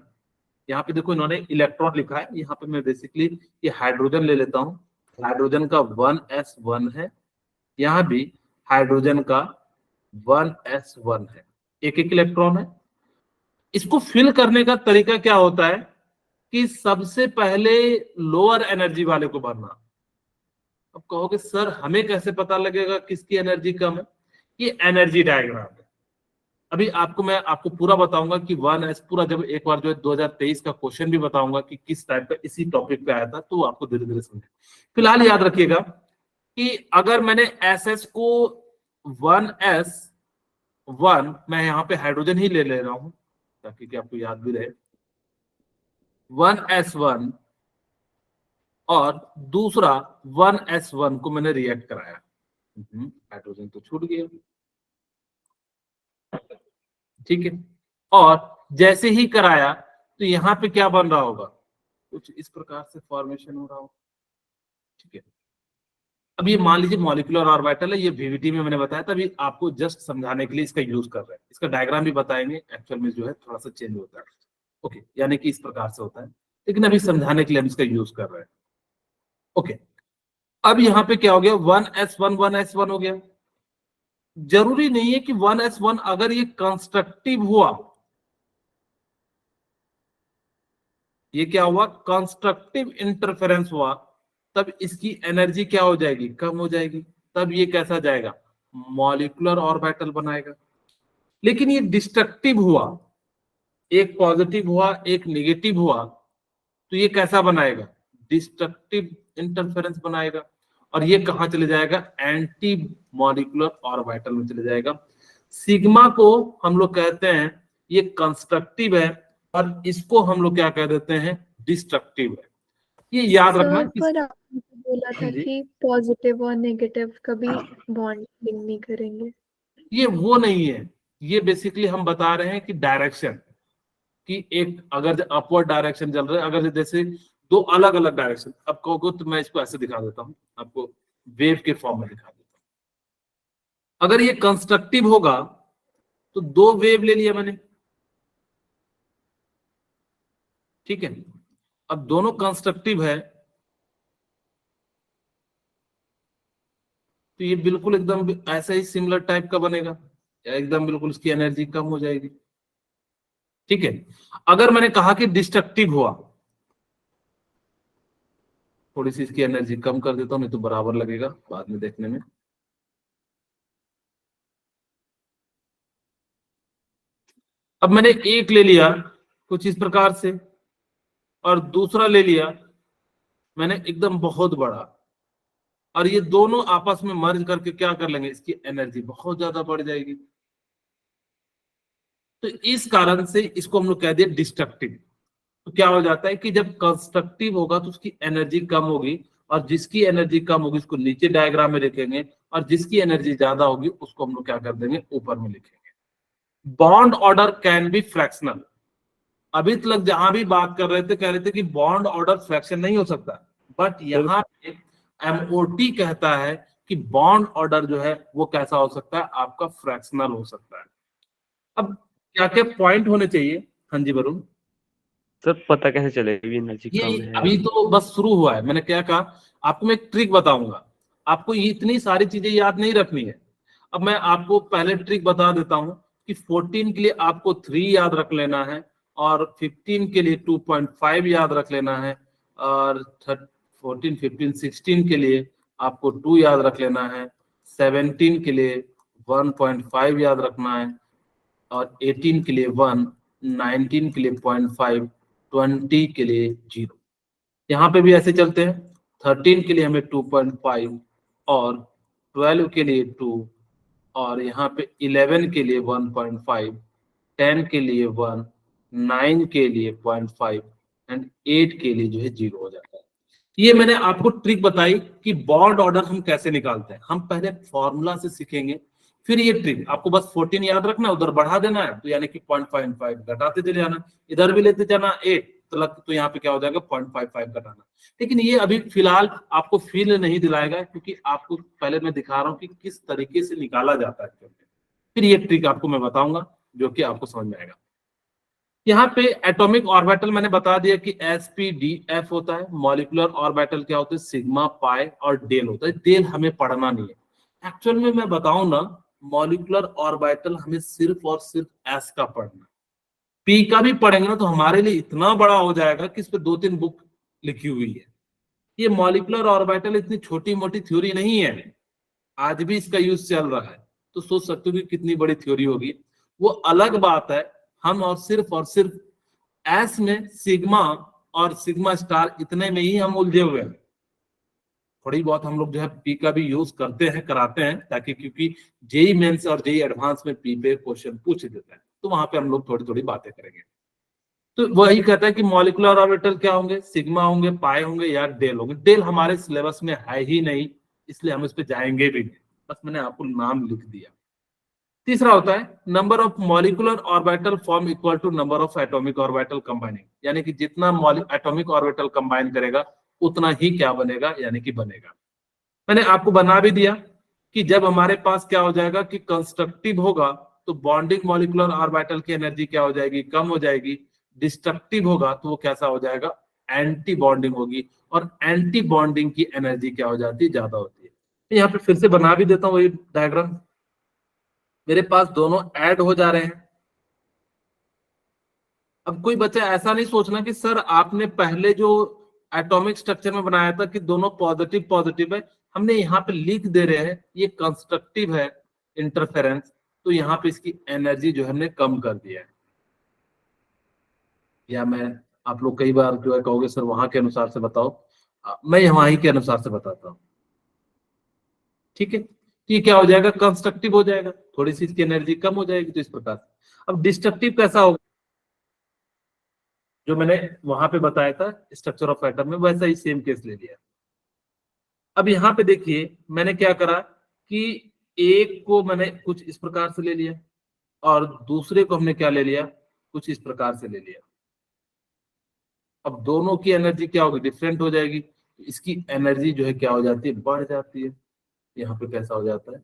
यहाँ पे देखो इन्होंने इलेक्ट्रॉन लिखा है, यहाँ पे मैं बेसिकली ये हाइड्रोजन ले लेता हूँ। हाइड्रोजन का 1s1 है, यहाँ भी हाइड्रोजन का 1s1 है, एक एक इलेक्ट्रॉन है। इसको फिल करने का तरीका क्या होता है कि सबसे पहले लोअर एनर्जी वाले को भरना। अब कहोगे सर हमें कैसे पता लगेगा किसकी एनर्जी कम है? ये एनर्जी डायग्राम है। अभी मैं आपको पूरा बताऊंगा कि 1s पूरा, जब एक बार जो है 2023 का क्वेश्चन भी बताऊंगा कि किस टाइप का इसी टॉपिक पे आया था, तो आपको धीरे धीरे समझे। फिलहाल याद रखिएगा कि अगर मैंने SS को 1s1, मैं यहाँ पे हाइड्रोजन ही ले रहा हूं ताकि कि आपको याद भी रहे, 1s1 और दूसरा 1s1 को मैंने रिएक्ट कराया। हाइड्रोजन तो छूट गया, ठीक है। और जैसे ही कराया तो यहाँ पे क्या बन रहा होगा, कुछ इस प्रकार से फॉर्मेशन हो रहा होगा, ठीक है। अब ये मान लीजिए मॉलिक्यूलर ऑर्बिटल है, ये VVT में मैंने बताया था, अभी आपको जस्ट समझाने के लिए इसका यूज कर रहे हैं। इसका डायग्राम भी बताएंगे, एक्चुअल में जो है थोड़ा सा चेंज होता है, ओके। यानी कि इस प्रकार से होता है, लेकिन अभी समझाने के लिए हम इसका यूज कर रहे हैं, ओके। अब यहाँ पे क्या हो गया, 1s1 हो गया। जरूरी नहीं है कि 1s1 अगर ये कंस्ट्रक्टिव हुआ, ये क्या हुआ, कंस्ट्रक्टिव इंटरफेरेंस हुआ, तब इसकी एनर्जी क्या हो जाएगी, कम हो जाएगी। तब ये कैसा जाएगा, मॉलिक्यूलर ऑर्बिटल बनाएगा। लेकिन ये डिस्ट्रक्टिव हुआ, एक पॉजिटिव हुआ एक नेगेटिव हुआ, तो ये कैसा बनाएगा, डिस्ट्रक्टिव इंटरफेरेंस बनाएगा। और ये कहां चले जाएगा, एंटी मॉलिक्यूलर ऑर्बिटल में चले जाएगा। सिग्मा को हम लोग कहते हैं ये कंस्ट्रक्टिव है और इसको हम लोग क्या कह देते हैं, डिस्ट्रक्टिव है। ये याद रखना। पर आपने बोला था कि पॉजिटिव और नेगेटिव कभी बॉन्डिंग नहीं करेंगे। ये वो नहीं है, ये बेसिकली हम बता रहे हैं कि डायरेक्शन कि एक अगर अपवर्ड डायरेक्शन चल रहा है, अगर जैसे 2 अलग अलग डायरेक्शन, अब कहोगे तो मैं इसको ऐसे दिखा देता हूं, आपको वेव के फॉर्म में दिखा देता हूं। अगर ये कंस्ट्रक्टिव होगा तो 2 वेव ले लिया मैंने, ठीक है। अब दोनों कंस्ट्रक्टिव है तो ये बिल्कुल एकदम ऐसा ही सिमिलर टाइप का बनेगा, या एकदम बिल्कुल इसकी एनर्जी कम हो जाएगी, ठीक है। अगर मैंने कहा कि डिस्ट्रक्टिव हुआ, थोड़ी सी इसकी एनर्जी कम कर देता हूं, नहीं तो बराबर लगेगा बाद में देखने में। अब मैंने एक ले लिया कुछ इस प्रकार से और दूसरा ले लिया मैंने एकदम बहुत बड़ा, और ये दोनों आपस में मर्ज करके क्या कर लेंगे, इसकी एनर्जी बहुत ज्यादा बढ़ जाएगी। तो इस कारण से इसको हम लोग कह दिए डिस्ट्रक्टिव। तो क्या हो जाता है कि जब कंस्ट्रक्टिव होगा तो उसकी एनर्जी कम होगी, और जिसकी एनर्जी कम होगी उसको नीचे डायग्राम में लिखेंगे, और जिसकी एनर्जी ज्यादा होगी उसको हम लोग क्या कर देंगे, ऊपर में लिखेंगे। Bond order can be fractional. अभी तक जहां भी बात कर रहे थे कह रहे थे कि बॉन्ड ऑर्डर फ्रैक्शन नहीं हो सकता, बट यहाँ पे एमओटी कहता है कि बॉन्ड ऑर्डर जो है वो कैसा हो सकता है, आपका फ्रैक्शनल हो सकता है। अब क्या क्या पॉइंट होने चाहिए? हाँ जी वरुण। सर पता कैसे चलेगी एनर्जी ये कम है? अभी तो बस शुरू हुआ है, मैंने क्या कहा आपको, मैं एक ट्रिक बताऊंगा, आपको ये इतनी सारी चीजें याद नहीं रखनी है। अब मैं आपको पहले ट्रिक बता देता हूं कि 14 के लिए आपको 3 याद रख लेना है, और 15 के लिए 2.5 याद रख लेना है, और 14, 15, 16 के लिए आपको 2 याद रख लेना है, 17 के लिए 1.5 याद रखना है, और 18 के लिए 1, 19 के लिए 0.5, 20 के लिए 0। यहाँ पे भी ऐसे चलते हैं, 13 के लिए हमें 2.5, और 12 के लिए 2, और यहाँ पे 11 के लिए 1.5, 10 के लिए 1, 9 के लिए 0.5, एंड 8 के लिए जो है 0 हो जाता है। ये मैंने आपको ट्रिक बताई कि बॉन्ड ऑर्डर हम कैसे निकालते हैं। हम पहले फॉर्मूला से सीखेंगे, फिर ये ट्रिक आपको बस 14 याद रखना है, उधर बढ़ा देना है, तो यानी कि 0.55 घटाते चले जाना, इधर भी लेते जाना 8, तो यहाँ पे क्या हो जाएगा 0.55 घटाना। लेकिन ये अभी फिलहाल आपको फील नहीं दिलाएगा, क्योंकि आपको पहले मैं दिखा रहा हूँ कि किस तरीके से निकाला जाता है। फिर ये ट्रिक आपको मैं बताऊंगा जो कि आपको समझ में आएगा। यहाँ पे एटॉमिक ऑर्बिटल मैंने बता दिया कि sp_d_f होता है। मॉलिक्यूलर ऑर्बिटल क्या होता है, सिग्मा, पाई और डेल होता है। डेल हमें पढ़ना नहीं है। एक्चुअल में मैं बताऊं ना, मॉलिक्यूलर ऑर्बिटल हमें सिर्फ और सिर्फ s का पढ़ना है। p का भी पढ़ेंगे ना तो हमारे लिए इतना बड़ा हो जाएगा कि इस पे 2-3 बुक लिखी हुई है। ये मॉलिक्यूलर ऑर्बिटल इतनी छोटी मोटी थ्योरी नहीं है, आज भी इसका यूज चल रहा है। तो सोच सकते हो कि कितनी बड़ी थ्योरी होगी। वो अलग बात है, हम और सिर्फ एस में सिग्मा और सिग्मा स्टार इतने में ही हम उलझे हुए हैं। थोड़ी बहुत हम लोग जो है पी का भी यूज करते हैं, कराते हैं, ताकि क्योंकि जेई मेंस और जेई एडवांस में पी पे क्वेश्चन पूछ देता है, तो वहां पे हम लोग थोड़ी थोड़ी बातें करेंगे। तो वही कहता है कि मॉलिक्यूलर ऑर्बिटल क्या होंगे, सिग्मा होंगे, पाई होंगे या डेल होंगे। डेल हमारे सिलेबस में है ही नहीं, इसलिए हम इस पे जाएंगे भी नहीं, बस मैंने आपको नाम लिख दिया। तीसरा होता है number of molecular orbital form equal to number of atomic orbital combining, यानी कि जितना एटॉमिक ऑर्बिटल कंबाइन करेगा उतना ही क्या बनेगा, यानी कि बनेगा। मैंने आपको बना भी दिया कि जब हमारे पास क्या हो जाएगा कि कंस्ट्रक्टिव होगा तो बॉन्डिंग मॉलिक्यूलर ऑर्बिटल की एनर्जी क्या हो जाएगी, कम हो जाएगी। डिस्ट्रक्टिव होगा तो वो कैसा हो जाएगा, एंटी बॉन्डिंग होगी, और एंटी बॉन्डिंग की एनर्जी क्या हो जाती है, ज्यादा होती है। यहाँ पे फिर से बना भी देता हूँ वही डायग्राम। मेरे पास दोनों ऐड हो जा रहे हैं। अब कोई बच्चा ऐसा नहीं सोचना कि सर आपने पहले जो एटॉमिक स्ट्रक्चर में बनाया था कि दोनों पॉजिटिव पॉजिटिव है, हमने यहाँ पे लिख दे रहे हैं ये कंस्ट्रक्टिव है इंटरफेरेंस, तो यहाँ पे इसकी एनर्जी जो है हमने कम कर दिया है। या मैं, आप लोग कई बार जो है कहोगे सर वहां के अनुसार से बताओ, मैं वहीं के अनुसार से बताता हूँ। ठीक है, ये क्या हो जाएगा, कंस्ट्रक्टिव हो जाएगा, थोड़ी सी इसकी एनर्जी कम हो जाएगी, तो इस प्रकार से। अब डिस्ट्रक्टिव कैसा होगा, जो मैंने वहां पे बताया था स्ट्रक्चर ऑफ एटम में, वैसा ही सेम केस ले लिया। अब यहाँ पे देखिए मैंने क्या करा कि एक को मैंने कुछ इस प्रकार से ले लिया, और दूसरे को हमने क्या ले लिया, कुछ इस प्रकार से ले लिया। अब दोनों की एनर्जी क्या होगी, डिफरेंट हो जाएगी, इसकी एनर्जी जो है क्या हो जाती है, बढ़ जाती है। यहाँ पे कैसा हो जाता है,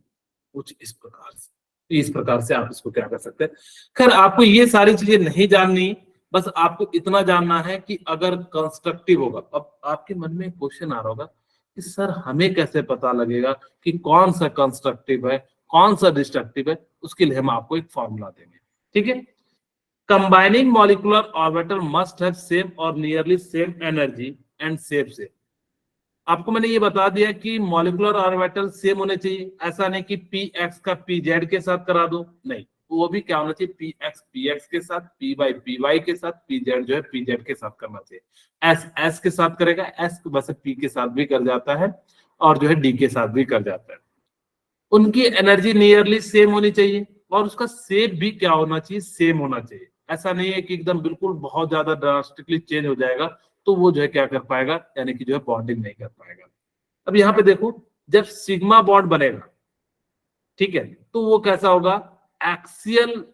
कुछ इस प्रकार से। तो इस प्रकार से आप इसको क्या कर सकते हैं। खैर आपको ये सारी चीजें नहीं जाननी, बस आपको इतना जानना है कि अगर कंस्ट्रक्टिव होगा। अब आपके मन में क्वेश्चन आ रहा होगा कि सर हमें कैसे पता लगेगा कि कौन सा कंस्ट्रक्टिव है, कौन सा डिस्ट्रक्टिव है। उसके लिए हम आपको एक फॉर्मूला देंगे, ठीक है। Combining molecular orbital must have same और nearly same energy and shape से। आपको मैंने ये बता दिया कि मॉलिक्यूलर ऑर्बिटल सेम होने चाहिए, ऐसा नहीं कि px का pz के साथ करा दो, नहीं, वो भी क्या होना चाहिए, px px के साथ, py py के साथ, pz जो है pz के साथ करना चाहिए। s s के साथ करेगा, s वैसे p के साथ भी कर जाता है, और जो है d के साथ भी कर जाता है। उनकी एनर्जी नियरली सेम होनी चाहिए, और उसका शेप भी क्या होना चाहिए, सेम होना चाहिए। ऐसा नहीं है कि एकदम बिल्कुल बहुत ज्यादा ड्रास्टिकली चेंज हो जाएगा, तो वो जो है क्या कर पाएगा, यानी कि जो है बॉन्डिंग नहीं कर पाएगा। अब यहाँ पे देखो, जब सिग्मा बॉन्ड बनेगा, ठीक है, तो वो कैसा होगा, एक्सियल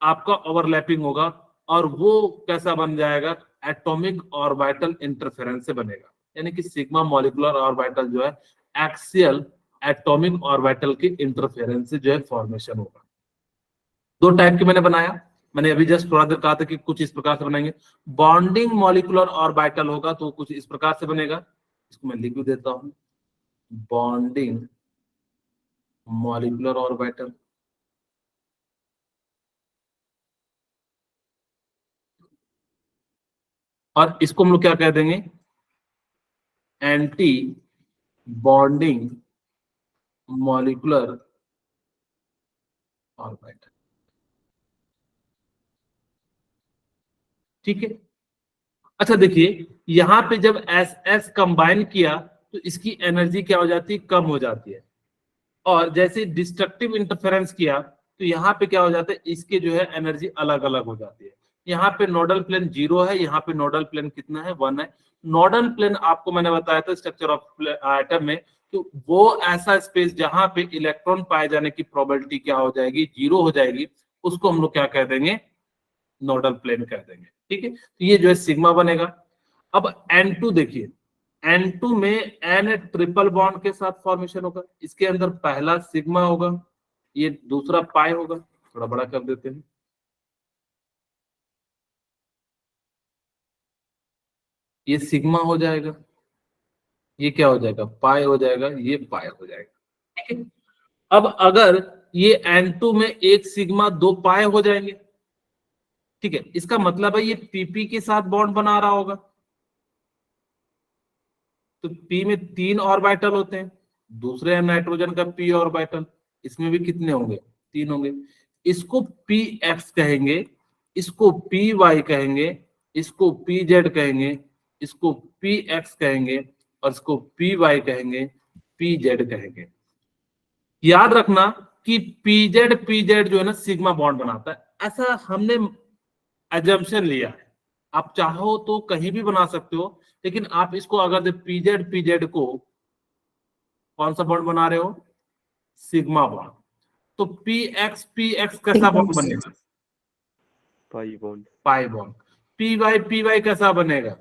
आपका ओवरलैपिंग होगा, और वो कैसा बन जाएगा, एटॉमिक ऑर्बिटल इंटरफेरेंस से बनेगा। यानी कि सिग्मा मॉलिक्यूलर ऑर्बिटल जो है एक्सियल एटॉमिक ऑर्बिटल के इंटरफेरेंस से जो है फॉर्मेशन होगा। दो टाइप के मैंने बनाया, मैंने अभी जस्ट थोड़ा देर कहा था कि कुछ इस प्रकार से बनाएंगे। बॉन्डिंग मॉलिक्यूलर ऑर्बिटल होगा तो कुछ इस प्रकार से बनेगा, इसको मैं लिख भी देता हूं, बॉन्डिंग मॉलिक्यूलर ऑर्बिटल। और इसको हम लोग क्या कह देंगे, एंटी बॉन्डिंग मॉलिक्यूलर ऑर्बिटल। ठीक है, अच्छा देखिए, यहां पे जब एस एस कंबाइन किया तो इसकी एनर्जी क्या हो जाती है, कम हो जाती है। और जैसे डिस्ट्रक्टिव इंटरफेरेंस किया तो यहाँ पे क्या हो जाता है, इसके जो है एनर्जी अलग अलग हो जाती है। यहाँ पे नोडल प्लेन 0 है, यहाँ पे नोडल प्लेन कितना है, 1 है। नोडल प्लेन आपको मैंने बताया था स्ट्रक्चर ऑफ एटम में, तो वो ऐसा स्पेस जहां पे इलेक्ट्रॉन पाए जाने की प्रोबेबिलिटी क्या हो जाएगी, 0 हो जाएगी, उसको हम लोग क्या कह देंगे, नोडल प्लेन कह देंगे। ठीक है, तो ये जो है सिग्मा बनेगा। अब N2 देखिए, N2 में N ट्रिपल बॉन्ड के साथ फॉर्मेशन होगा, इसके अंदर पहला सिग्मा होगा, ये दूसरा पाई होगा, थोड़ा बड़ा कर देते हैं, ये सिग्मा हो जाएगा, ये क्या हो जाएगा, पाई हो जाएगा, ये पाई हो जाएगा। ठीक है, अब अगर ये N2 में एक सिग्मा 2 पाई हो जाएंगे, ठीक है, इसका मतलब है ये PP के साथ बॉन्ड बना रहा होगा, तो P में 3 ऑर्बिटल होते हैं, दूसरे है नाइट्रोजन का P ऑर्बिटल, इसमें भी कितने होंगे, 3 होंगे। इसको PX कहेंगे, इसको PY कहेंगे, इसको PZ कहेंगे, इसको PX कहेंगे, और इसको PY कहेंगे, PZ कहेंगे। याद रखना कि PZ जो है ना सिग्मा बॉन्ड बनाता है, ऐसा हमने एजम्पशन लिया है। आप चाहो तो कहीं भी बना सकते हो, लेकिन आप इसको अगर PZ को कौन सा बॉन्ड बना रहे हो, सिग्मा बॉन्ड, तो PX कैसा बॉन्ड बनेगा, pi bond. Pi bond. PY कैसा बनेगा,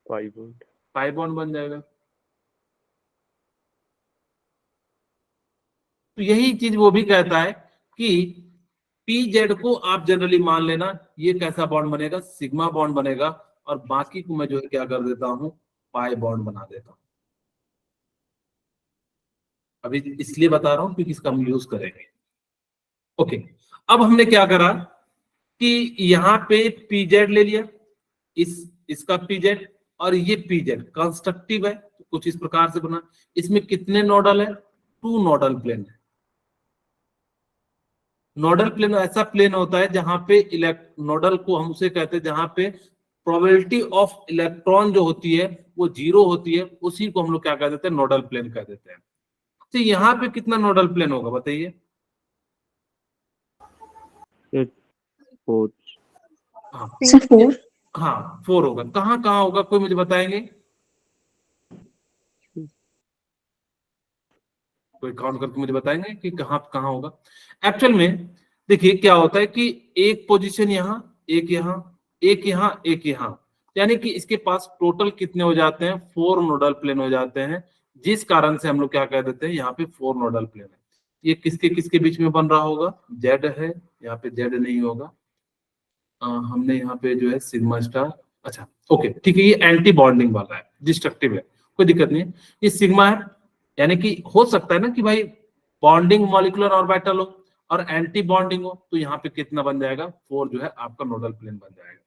पाई बॉन्ड। पाई बॉन्ड बन जाएगा। तो यही चीज वो भी कहता है कि PZ को आप जनरली मान लेना, ये कैसा बॉन्ड बनेगा, सिग्मा बॉन्ड बनेगा, और बाकी को मैं जो है क्या कर देता हूं, पाई बॉन्ड बना देता हूं। अभी इसलिए बता रहा हूं क्योंकि इसका हम यूज करेंगे। ओके, अब हमने क्या करा कि यहाँ पे PZ ले लिया, इसका PZ, और ये PZ कंस्ट्रक्टिव है, तो कुछ इस प्रकार से बना। इसमें कितने नोडल है, 2 नोडल प्लेन है। नोडल प्लेन ऐसा प्लेन होता है जहां पे नोडल को हम उसे कहते हैं जहां पे प्रोबेबिलिटी ऑफ इलेक्ट्रॉन जो होती है वो 0 होती है, उसी को हम लोग क्या कह देते हैं, नोडल प्लेन कह देते हैं। तो यहाँ पे कितना नोडल प्लेन होगा बताइए, 4। हाँ सर 4। हाँ 4 होगा। कहाँ कहाँ होगा, कोई मुझे बताएंगे, कोई काउंट करके मुझे बताएंगे कि कहाँ कहाँ होगा। एक्चुअल में देखिए क्या होता है कि एक पोजीशन यहाँ, एक यहाँ, एक यहाँ, एक यहाँ, यानी कि इसके पास टोटल कितने हो जाते हैं, 4 नोडल प्लेन हो जाते हैं, जिस कारण से हम लोग क्या कह देते हैं, यहाँ पे 4 नोडल प्लेन है। ये किसके किसके बीच में बन रहा होगा, जेड है, यहाँ पे जेड नहीं होगा, हमने यहाँ पे जो है सिग्मा स्टार, अच्छा ओके ठीक है, ये एंटी बॉन्डिंग वाला है, डिस्ट्रक्टिव है, कोई दिक्कत नहीं है, ये सिग्मा है। यानी कि हो सकता है ना कि भाई बॉन्डिंग मॉलिक्यूलर ऑर्बिटल हो और एंटी बॉन्डिंग हो, तो यहाँ पे कितना बन जाएगा, 4 जो है आपका नोडल प्लेन बन जाएगा।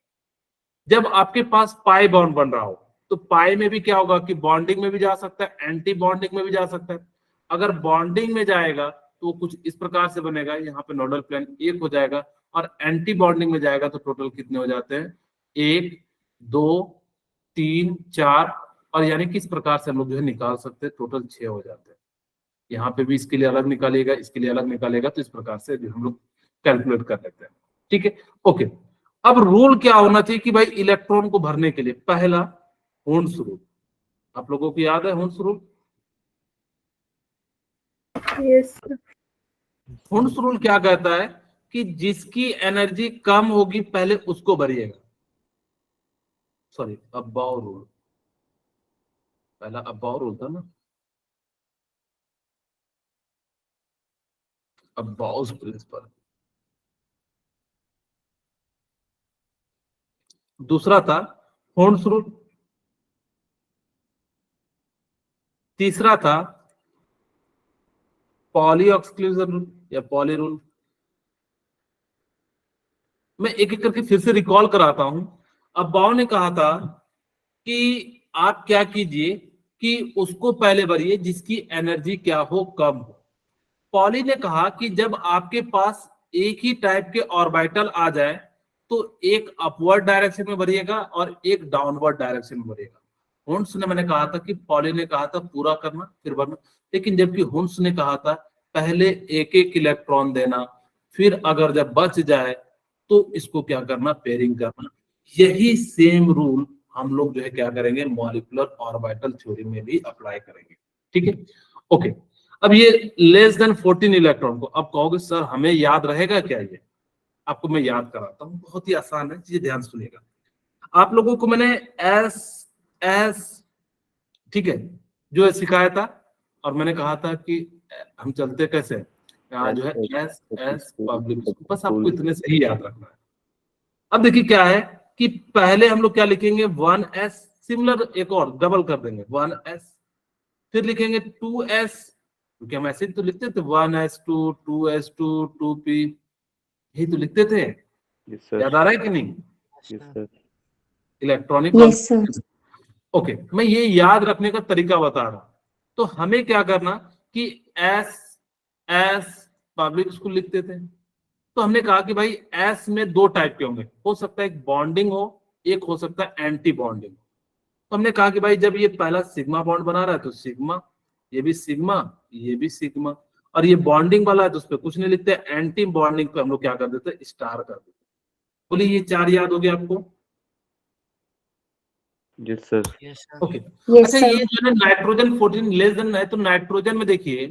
जब आपके पास पाई बॉन्ड बन रहा हो तो पाई में भी क्या होगा कि बॉन्डिंग में भी जा सकता है, एंटी बॉन्डिंग में भी जा सकता है। अगर बॉन्डिंग में जाएगा तो कुछ इस प्रकार से बनेगा, यहाँ पे नोडल प्लेन 1 हो जाएगा, और एंटी बॉन्डिंग में जाएगा तो टोटल कितने हो जाते हैं, 1 2 3 4, और यानी कि इस प्रकार से हम लोग जो है निकाल सकते हैं, टोटल 6 हो जाते हैं। यहाँ पे भी इसके लिए अलग निकालेगा, इसके लिए अलग निकालेगा, तो इस प्रकार से हम लोग कैलकुलेट कर लेते हैं। ठीक है, ओके। अब रूल क्या होना चाहिए कि भाई इलेक्ट्रॉन को भरने के लिए, पहला होन्स रूल, आप लोगों को याद है होन्स रूल? यस होन्स रूल क्या कहता है कि जिसकी एनर्जी कम होगी पहले उसको भरिएगा। सॉरी, अबाव रूल, पहला अबाव रूल था ना, अबाव प्रिंसिपल। दूसरा था होन्स रूल, तीसरा था पॉली एक्सक्लूजन रूल या पॉली रूल। मैं एक एक करके फिर से रिकॉल कराता हूं। अब्बाव ने कहा था कि आप क्या कीजिए कि उसको पहले भरिए जिसकी एनर्जी क्या हो, कम हो। पॉली ने कहा कि जब आपके पास एक ही टाइप के ऑर्बिटल आ जाए तो एक अपवर्ड डायरेक्शन में भरिएगा और एक डाउनवर्ड डायरेक्शन में भरिएगा। होन्स ने मैंने कहा था कि पॉली ने कहा था पूरा करना फिर भरना, लेकिन जबकि होन्स ने कहा था पहले एक एक इलेक्ट्रॉन देना, फिर अगर जब बच जाए तो इसको क्या करना, पेयरिंग करना। यही सेम रूल हम लोग जो है क्या करेंगे, मॉलिक्यूलर ऑर्बिटल थ्योरी में भी अप्लाई करेंगे। ठीक है, ओके। अब ये लेस देन 14 इलेक्ट्रॉन को, अब कहोगे सर हमें याद रहेगा क्या? ये आपको मैं याद कराता हूँ, बहुत ही आसान है, चीजें ध्यान सुनिएगा। आप लोगों को मैंने एस ठीक है जो है सिखाया था, और मैंने कहा था कि हम चलते कैसे, यहाँ जो है एस पब्लिक, बस आपको इतने से ही याद रखना है। अब देखिए क्या है कि पहले हम लोग क्या लिखेंगे, 1s, सिमिलर एक और डबल कर देंगे 1s, फिर लिखेंगे 2s, क्योंकि हम ऐसे तो लिखते थे 1s2 2s2 2p, यही तो लिखते थे। यस सर, याद आ रहा है कि नहीं? Yes sir, electronic yes sir. Okay, मैं ये याद रखने का तरीका बता रहा हूं। तो हमें क्या करना कि एस पब्लिक स्कूल लिखते थे, तो हमने कहा कि भाई एस में दो टाइप के होंगे, हो सकता है एक बॉन्डिंग हो, एक हो सकता है एंटी बॉन्डिंग। तो हमने कहा कि भाई जब ये पहला सिग्मा बॉन्ड बना रहा है तो सिग्मा, ये भी सिग्मा, ये भी सिग्मा, और ये बॉन्डिंग वाला है तो उस पर कुछ नहीं लिखते, एंटी बॉन्डिंग पे हम लोग क्या कर देते, स्टार कर देते। बोलिए ये चार याद हो गया आपको? यस सर, ओके, यस अच्छा सर। ये जो है नाइट्रोजन 14 लेस देन है, तो नाइट्रोजन में देखिए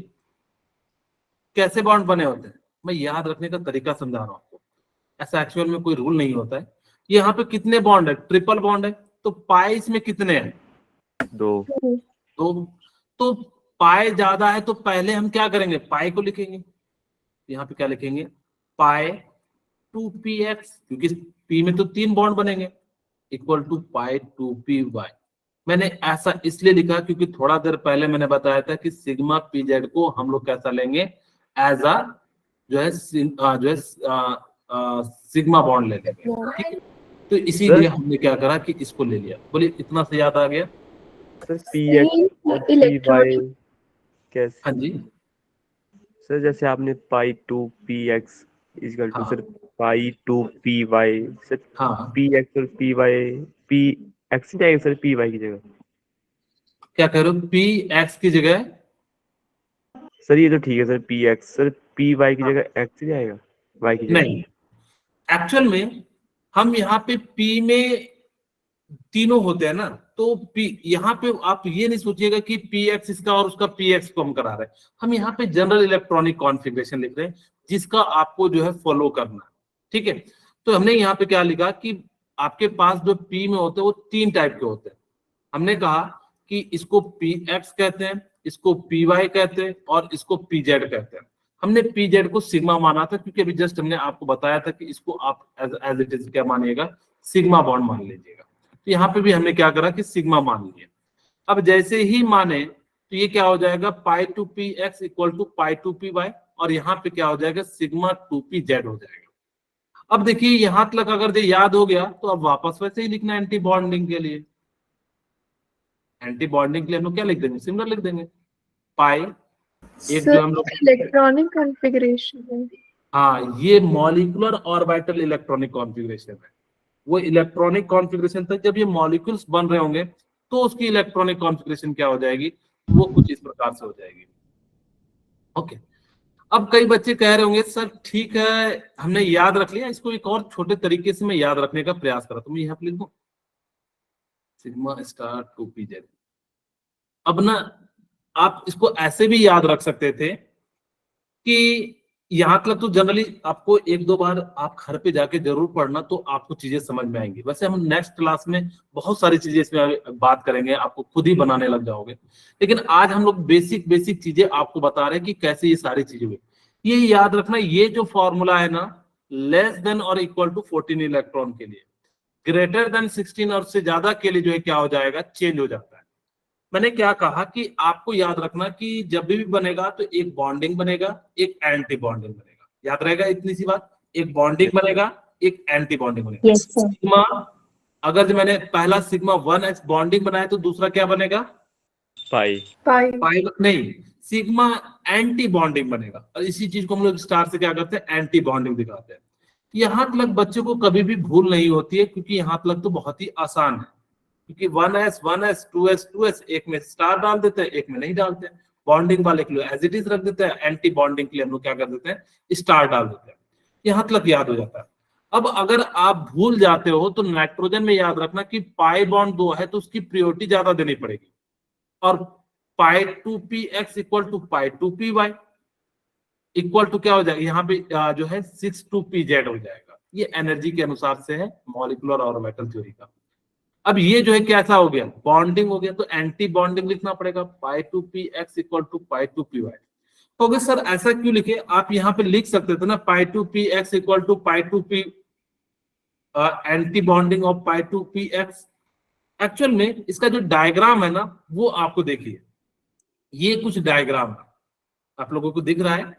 कैसे बॉन्ड बने होते हैं, मैं याद रखने का तरीका समझा रहा हूं आपको। ऐसा एक्चुअल में कोई रूल नहीं होता है। यहाँ पे कितने बॉन्ड है, ट्रिपल बॉन्ड है, तो पाई इसमें कितने हैं, 2, तो पाई ज्यादा है तो पहले हम क्या करेंगे, पाई को लिखेंगे। यहाँ पे क्या लिखेंगे, पाई 2px, क्योंकि p में तो 3 बॉन्ड बनेंगे, इक्वल टू पाई 2py। मैंने ऐसा इसलिए लिखा क्योंकि थोड़ा देर पहले मैंने बताया था कि सिग्मा pz को हम लोग कैसा लेंगे, एज अ जो है सिग्मा बॉन्ड ले लेंगे, ठीक है? तो इसीलिए हमने क्या करा कि इसको ले लिया। बोलिए इतना से याद आ गया? सर px और py कैसे? हाँ जी, सर जैसे आपने पाई 2px इक्वल टू हाँ सर पाई 2py, सर हाँ, px और py, px नहीं आएगा सर py की जगह? क्या कह रहे हो, पी एक्स की जगह? सर ये तो ठीक है सर px, सर py की जगह x नहीं आएगा, y की जगह? नहीं, एक्चुअल में हम यहाँ पे P में तीनों होते हैं ना, तो P यहाँ पे आप ये नहीं सोचिएगा कि PX इसका और उसका PX को हम करा रहे हैं। हम यहाँ पे जनरल इलेक्ट्रॉनिक कॉन्फ़िगरेशन लिख रहे हैं जिसका आपको जो है फॉलो करना है, ठीक है? तो हमने यहाँ पे क्या लिखा कि आपके पास जो P में होते हैं वो 3 टाइप के होते हैं। हमने कहा कि इसको PX कहते हैं, इसको PY कहते हैं और इसको PZ कहते हैं। हमने PZ को सिग्मा माना था क्योंकि अभी जस्ट हमने आपको बताया था कि इसको आप एज इट इज क्या मानिएगा, सिग्मा बॉन्ड मान लीजिएगा। तो यहाँ पे भी हमने क्या करा कि सिग्मा मान लिया। अब जैसे ही माने तो ये क्या हो जाएगा, पाई 2px equal to pi 2py, और यहाँ पे क्या हो जाएगा, सिग्मा 2pz हो जाएगा। अब देखिए यहाँ तक अगर ये याद हो गया तो अब वापस वैसे ही लिखना एंटी बॉन्डिंग के लिए। एंटी बॉन्डिंग के लिए हम लोग क्या लिख देंगे, सिमिलर लिख देंगे, पाई एक जो हम लोग, इलेक्ट्रॉनिक कॉन्फ़िगरेशन है। हाँ ये मॉलिक्यूलर ऑर्बिटल इलेक्ट्रॉनिक कॉन्फ़िगरेशन है। वो इलेक्ट्रॉनिक कॉन्फ़िगरेशन था जब ये मॉलिक्यूल्स बन रहे होंगे तो उसकी इलेक्ट्रॉनिक कॉन्फ़िगरेशन क्या हो जाएगी, वो कुछ इस प्रकार से हो जाएगी। ओके, अब कई बच्चे कह रहे होंगे सर ठीक है हमने याद रख लिया, इसको एक और छोटे तरीके से मैं याद रखने का प्रयास करा, तो मैं यहाँ पे लिख दूं सिग्मा स्टार 2pz। अब ना आप इसको ऐसे भी याद रख सकते थे कि यहाँ तक तो जनरली आपको एक दो बार आप घर पे जाके जरूर पढ़ना, तो आपको चीजें समझ में आएंगी। वैसे हम नेक्स्ट क्लास में बहुत सारी चीजें इसमें बात करेंगे, आपको खुद ही बनाने लग जाओगे, लेकिन आज हम लोग बेसिक बेसिक चीजें आपको बता रहे हैं कि कैसे ये सारी चीजें हुई। ये याद रखना, ये जो फॉर्मूला है ना, लेस देन और इक्वल टू 14 इलेक्ट्रॉन के लिए, ग्रेटर देन 16 और से ज्यादा के लिए जो है क्या हो जाएगा, चेंज हो जाता है। मैंने क्या कहा कि आपको याद रखना कि जब भी बनेगा तो एक बॉन्डिंग बनेगा, एक एंटी बॉन्डिंग बनेगा, याद रहेगा इतनी सी बात, एक बॉन्डिंग बनेगा, एक एंटी बॉन्डिंग बनेगा। Yes, sir. सिग्मा, अगर जो मैंने पहला सिग्मा 1s बॉन्डिंग बनाया तो दूसरा क्या बनेगा, पाई। पाई नहीं, सिग्मा एंटी बॉन्डिंग बनेगा। और इसी चीज को हम लोग स्टार से क्या करते हैं, एंटी बॉन्डिंग दिखाते हैं। यहाँ तक बच्चों को कभी भी भूल नहीं होती है, क्योंकि यहाँ तक तो बहुत ही आसान है, क्योंकि 1s 1s 2s 2s, एक में स्टार डाल देते हैं, एक में नहीं डालते हैं। बॉन्डिंग वाले के लिए एज इट इज रख देते हैं, एंटी बॉन्डिंग के लिए हम लोग क्या कर देते हैं, स्टार डाल देते हैं। यहाँ तक याद हो जाता है। अब अगर आप भूल जाते हो तो नाइट्रोजन में याद रखना कि पाई बॉन्ड 2 है तो उसकी प्रायोरिटी ज्यादा देनी पड़ेगी, और pi 2px equal to pi 2py equal to क्या हो जाएगा, यहाँ पे जो है 6 2pz हो जाएगा। ये एनर्जी के अनुसार से है मॉलिक्यूलर ऑर्बिटल थ्योरी का। अब ये जो है कैसा हो गया, बॉन्डिंग हो गया, तो एंटी बॉन्डिंग लिखना पड़ेगा, पाई 2px equal to pi 2py। तो अगर सर ऐसा क्यों लिखे, आप यहाँ पे लिख सकते थे ना pi 2px equal to pi 2p antibonding of pi 2px। Actual में इसका जो डायग्राम है ना वो आपको देखिए, ये कुछ डायग्राम है, आप लोगों को दिख रहा है।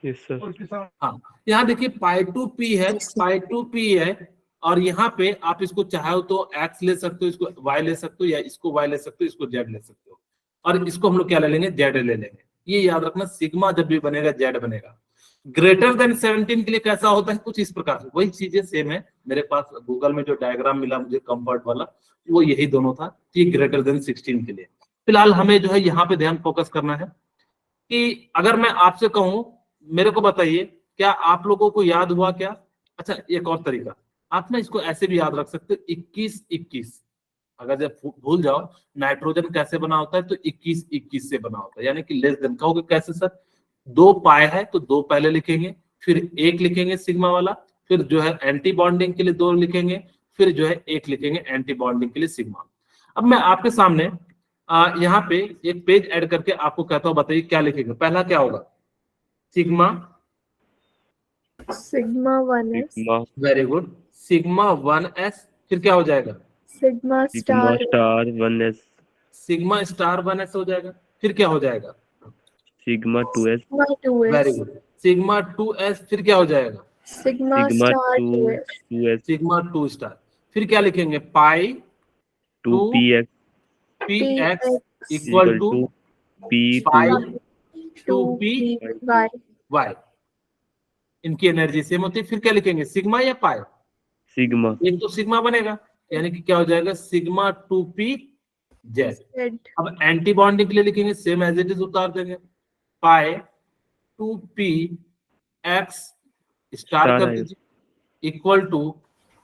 Yes sir. हाँ, यहाँ देखिए पाई 2p है, पाई 2p है, और यहाँ पे आप इसको चाहो तो x ले सकते हो, इसको y ले सकते हो, या इसको y ले सकते हो, इसको z ले सकते हो, और इसको हम लोग क्या ले लेंगे, z ले लेंगे। ये याद रखना, सिग्मा जब भी बनेगा z बनेगा। ग्रेटर देन 17 के लिए कैसा होता है, कुछ इस प्रकार से, वही चीजें सेम है। मेरे पास गूगल में जो डायग्राम मिला मुझे कंफर्ट वाला, वो यही दोनों था कि ग्रेटर देन 16 के लिए। फिलहाल हमें जो है यहाँ पे ध्यान फोकस करना है कि अगर मैं आपसे कहूं, मेरे को बताइए क्या आप लोगों को याद हुआ क्या। अच्छा, एक और तरीका, आप ना इसको ऐसे भी याद रख सकते हो, 21-21। अगर जब भूल जाओ नाइट्रोजन कैसे बना होता है, तो 21-21 से बना होता है, यानी कि लेस देन। कहोगे कैसे सर, 2 पाए है तो 2 पहले लिखेंगे, फिर 1 लिखेंगे सिग्मा वाला, फिर जो है एंटी बॉन्डिंग के लिए 2 लिखेंगे, फिर जो है 1 लिखेंगे एंटी बॉन्डिंग के लिए सिग्मा। अब मैं आपके सामने यहाँ पे एक पेज ऐड करके आपको कहता हूँ, बताइए क्या लिखेंगे। पहला क्या होगा, sigma 1s, very good, sigma 1s, फिर क्या हो जाएगा, sigma sigma star star 1s, sigma star 1s हो जाएगा, फिर क्या हो जाएगा, sigma 2s, sigma 2s, very good, sigma 2s, फिर क्या हो जाएगा, sigma sigma star 2s, 2s, sigma 2 star, फिर क्या लिखेंगे, pi 2px px px equal to pi 2py। 2py, इनकी एनर्जी सेम होती है, फिर क्या लिखेंगे, सिग्मा या पाई, सिग्मा। एक तो सिग्मा बनेगा, यानी कि क्या हो जाएगा, सिग्मा 2pz। Z, अब एंटी बॉन्डिंग के लिए लिखेंगे, सेम एज इट इज उतार देंगे, पाई 2px स्टार कर दीजिए equal to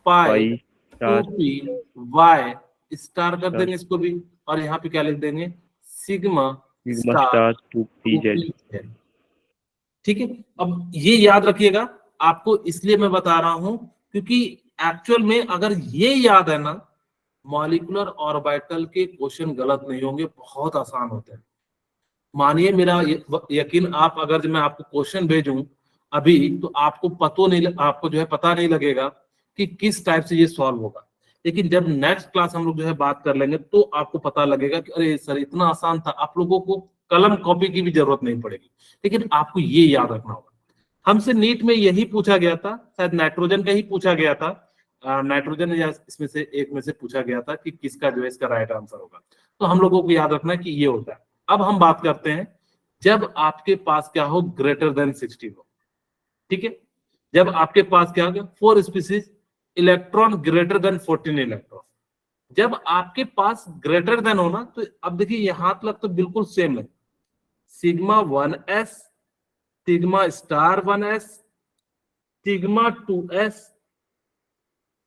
pi pi star 2py star कर देंगे इसको भी, और यहाँ पे क्या लिख देंगे, सिग्मा सिग्मा स्टार 2pz। ठीक है। अब ये याद रखिएगा, आपको इसलिए मैं बता रहा हूं क्योंकि एक्चुअल में अगर ये याद है ना, मॉलिक्यूलर ऑर्बिटल के क्वेश्चन गलत नहीं होंगे, बहुत आसान होते हैं। मानिए मेरा यकीन, आप अगर मैं आपको क्वेश्चन भेजूं अभी तो आपको आपको जो है पता नहीं लगेगा कि किस टाइप से ये सॉल्व होगा, लेकिन जब नेक्स्ट क्लास हम लोग जो है बात कर लेंगे तो आपको पता लगेगा कि अरे सर इतना आसान था, आप लोगों को कलम कॉपी की भी जरूरत नहीं पड़ेगी, लेकिन आपको ये याद रखना होगा। हमसे नीट में यही पूछा गया था, शायद नाइट्रोजन का ही पूछा गया था, नाइट्रोजन या इसमें से एक में से पूछा गया था कि किसका जो है इसका राइट आंसर होगा। तो हम लोगों को याद रखना है कि ये होता है। अब हम बात करते हैं जब आपके पास क्या हो, ग्रेटर देन 16 हो, ठीक है। जब आपके पास क्या हो गया, 4 species, electron greater than 14 electron. जब आपके पास ग्रेटर देन हो ना, तो अब देखिए यहां तक तो बिल्कुल सेम है, sigma 1s sigma star 1s, sigma 2s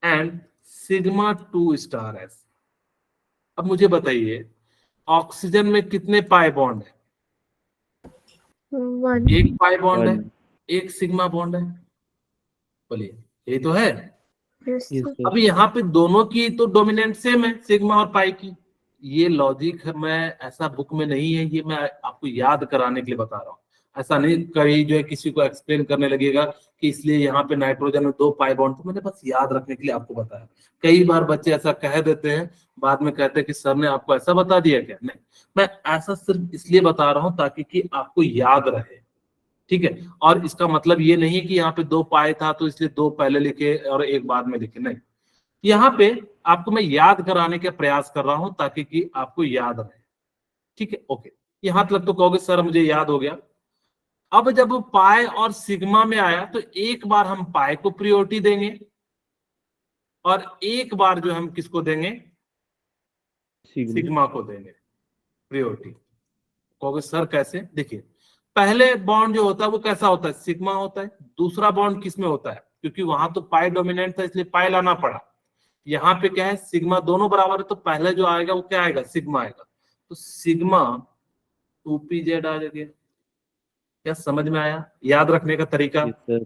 and sigma 2 star s। अब मुझे बताइए ऑक्सीजन में कितने पाई बॉन्ड है? 1। एक पाई बॉन्ड है, 1। एक सिग्मा बॉन्ड है। बोलिए, यही तो है। Yes, Yes, sir. sir. अभी यहाँ पे दोनों की तो डोमिनेंट सेम है, सिग्मा और पाई की। ये लॉजिक मैं ऐसा बुक में नहीं है, ये मैं आपको याद कराने के लिए बता रहा हूँ। ऐसा नहीं कहीं जो है किसी को एक्सप्लेन करने लगेगा कि इसलिए यहाँ पे नाइट्रोजन में 2 पाई बॉन्ड, तो मैंने बस याद रखने के लिए आपको बताया। कई बार बच्चे ऐसा कह देते हैं, बाद में कहते हैं कि सर ने आपको ऐसा बता दिया क्या? नहीं, मैं ऐसा सिर्फ इसलिए बता रहा हूँ ताकि कि आपको याद रहे, ठीक है। और इसका मतलब ये नहीं कि यहाँ पे 2 पाए था तो इसलिए 2 पहले लिखे और 1 बाद में लिखे, नहीं। यहाँ पे आपको मैं याद कराने का प्रयास कर रहा हूं ताकि कि आपको याद रहे, ठीक है। ओके, यहां तक तो कहोगे सर मुझे याद हो गया। अब जब पाई और सिग्मा में आया तो एक बार हम पाई को प्रायोरिटी देंगे और एक बार जो हम किसको देंगे? सिग्मा को देंगे प्रायोरिटी। कहोगे सर कैसे? देखिए, पहले बॉन्ड जो होता है वो कैसा होता है? सिग्मा होता है। दूसरा बॉन्ड किसमें होता है? क्योंकि वहां तो पाई डोमिनेंट था इसलिए पाई लाना पड़ा। यहाँ पे क्या है? सिग्मा दोनों बराबर है तो पहले जो आएगा वो क्या आएगा? सिग्मा आएगा। तो सिग्मा 2pz आ जाएगा। क्या समझ में आया? याद रखने का तरीका। Yes, sir.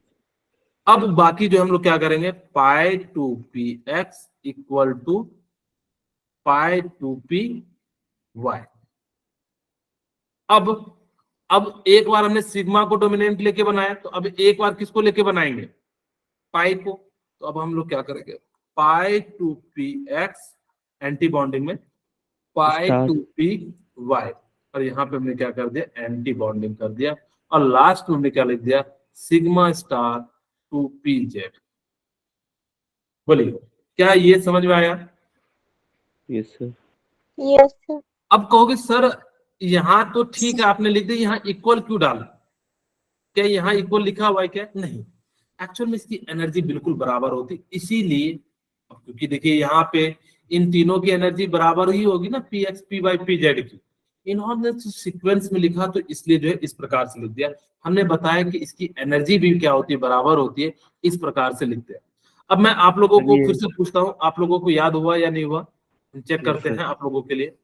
अब बाकी जो हम लोग क्या करेंगे? Pi 2px equal to pi 2py। अब एक बार हमने सिग्मा को डोमिनेंट लेके बनाया, तो अब एक बार किसको लेके बनाएंगे? पाई को। तो अब हम लोग क्या करेंगे? पाई 2px एंटी बॉन्डिंग में पाई Star. 2py, और यहाँ पे हमने क्या कर दिया? एंटी बॉन्डिंग कर दिया। और लास्ट में हमने क्या लिख दिया? Sigma star 2pz। बोलिए, क्या ये समझ में आया? Yes, sir. Yes, sir. अब कहोगे सर यहाँ तो ठीक है आपने लिख दिया, यहाँ इक्वल क्यों डाला? क्या यहाँ इक्वल लिखा हुआ है क्या? नहीं, एक्चुअल में इसकी एनर्जी बिल्कुल बराबर होती, इसीलिए। क्योंकि देखिए यहाँ पे इन तीनों की एनर्जी बराबर ही होगी ना, px py pz की। इन्होंने सीक्वेंस में लिखा तो इसलिए जो है इस प्रकार से लिख दिया। हमने बताया कि इसकी एनर्जी भी क्या होती है? बराबर होती है, इस प्रकार से लिखते हैं। अब मैं आप लोगों को फिर से पूछता हूँ, आप लोगों को याद हुआ या नहीं हुआ? चेक करते हैं आप लोगों के लिए।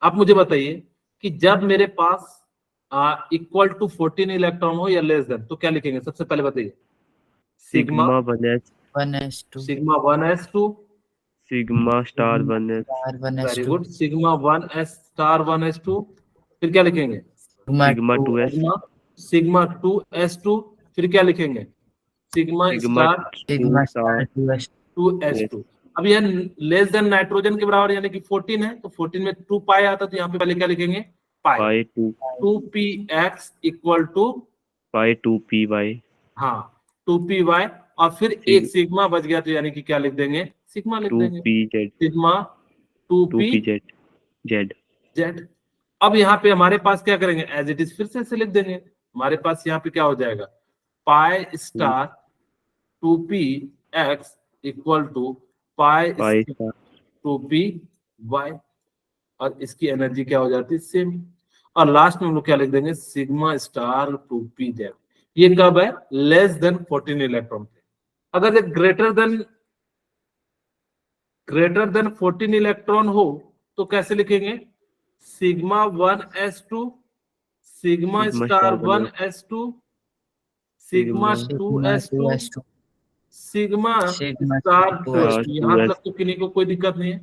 आप मुझे बताइए कि जब मेरे पास इक्वल टू 14 इलेक्ट्रॉन हो या लेस देन, तो क्या लिखेंगे? सबसे पहले बताइए। Sigma 1s. 1s2 sigma 1s2 Sigma star 1s. star very 1s2 good. Sigma 1s star 1s2, फिर क्या लिखेंगे? Sigma 2s. सिग्मा 2s2, फिर क्या लिखेंगे? Sigma Sigma star sigma star star 2s 2s2। अब यह लेस देन नाइट्रोजन के बराबर यानी कि 14 है, तो 14 में 2 पाई आता, तो यहाँ पे पहले क्या लिखेंगे? Pi. pi 2 2px equal to, pi 2py. हाँ 2py, और फिर एक सिग्मा बच गया तो यानी कि क्या लिख देंगे? सिग्मा लिख देंगे। 2pz. Sigma 2pz। 2pz. Z. अब यहाँ पे हमारे पास क्या करेंगे? एज इट इज फिर से ऐसे लिख देंगे। हमारे पास यहाँ पे क्या हो जाएगा? Pi star 2px equal to pi Pi star. 2py, और इसकी एनर्जी क्या हो जाती है? सेम। और लास्ट में हम लोग क्या लिख देंगे? Sigma star 2pz। ये कब है? लेस देन 14 इलेक्ट्रॉन पे। अगर ये ग्रेटर देन 14 इलेक्ट्रॉन हो तो कैसे लिखेंगे? Sigma 1s2 sigma Sigma star star 1s2 sigma Sigma 2s2 2s2 sigma sigma star 2s2 2s2। यहाँ तक तो किन्हीं को कोई दिक्कत नहीं है।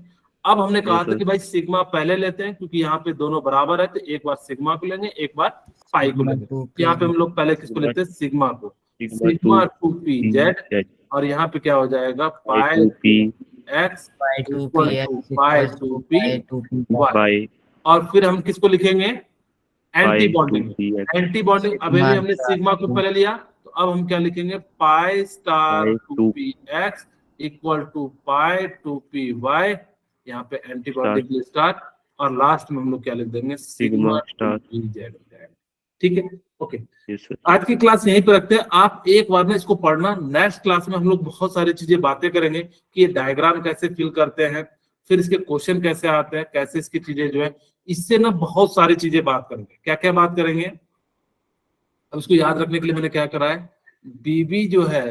अब हमने कहा था कि भाई सिग्मा पहले लेते हैं क्योंकि यहाँ पे दोनों बराबर है, तो एक बार सिग्मा को लेंगे, एक बार पाई को लेंगे। यहाँ पे हम लोग पहले किसको लेते हैं? सिग्मा को। सिग्मा 2pz, और यहाँ पे क्या हो जाएगा? पाई 2px equal to pi 2py, और फिर हम किसको लिखेंगे? Anti bonding. एंटी बॉन्डिंग अभी भी हमने सिग्मा को पहले लिया, तो अब हम क्या लिखेंगे? Pi star 2px equal to pi 2py, यहाँ पे एंटी बॉन्डिंग स्टार, और लास्ट में हम लोग क्या लिख देंगे? Sigma star 2pz। ठीक है, ओके। आज की क्लास यहीं पे रखते हैं। आप एक बार में इसको पढ़ना। नेक्स्ट क्लास में हम लोग बहुत सारी चीजें बातें करेंगे कि ये डायग्राम कैसे फिल करते हैं, फिर इसके क्वेश्चन कैसे आते हैं, कैसे इसकी चीजें जो है, इससे ना बहुत सारी चीजें बात करेंगे। क्या क्या बात करेंगे? अब इसको याद रखने के लिए मैंने क्या करा है, बीबी जो है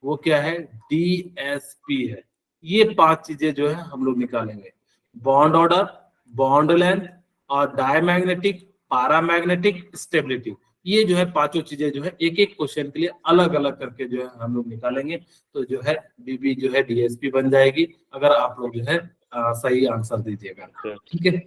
वो क्या है, डीएसपी है। ये 5 चीजें जो है हम लोग निकालेंगे, बॉन्ड ऑर्डर, बॉन्ड लेंथ और डायमैग्नेटिक, पैरामैग्नेटिक, स्टेबिलिटी। ये जो है 5 चीजें जो है एक एक क्वेश्चन के लिए अलग अलग करके जो है हम लोग निकालेंगे। तो जो है बीबी जो है डीएसपी बन जाएगी, अगर आप लोग जो है सही आंसर दीजिएगा। ठीक है।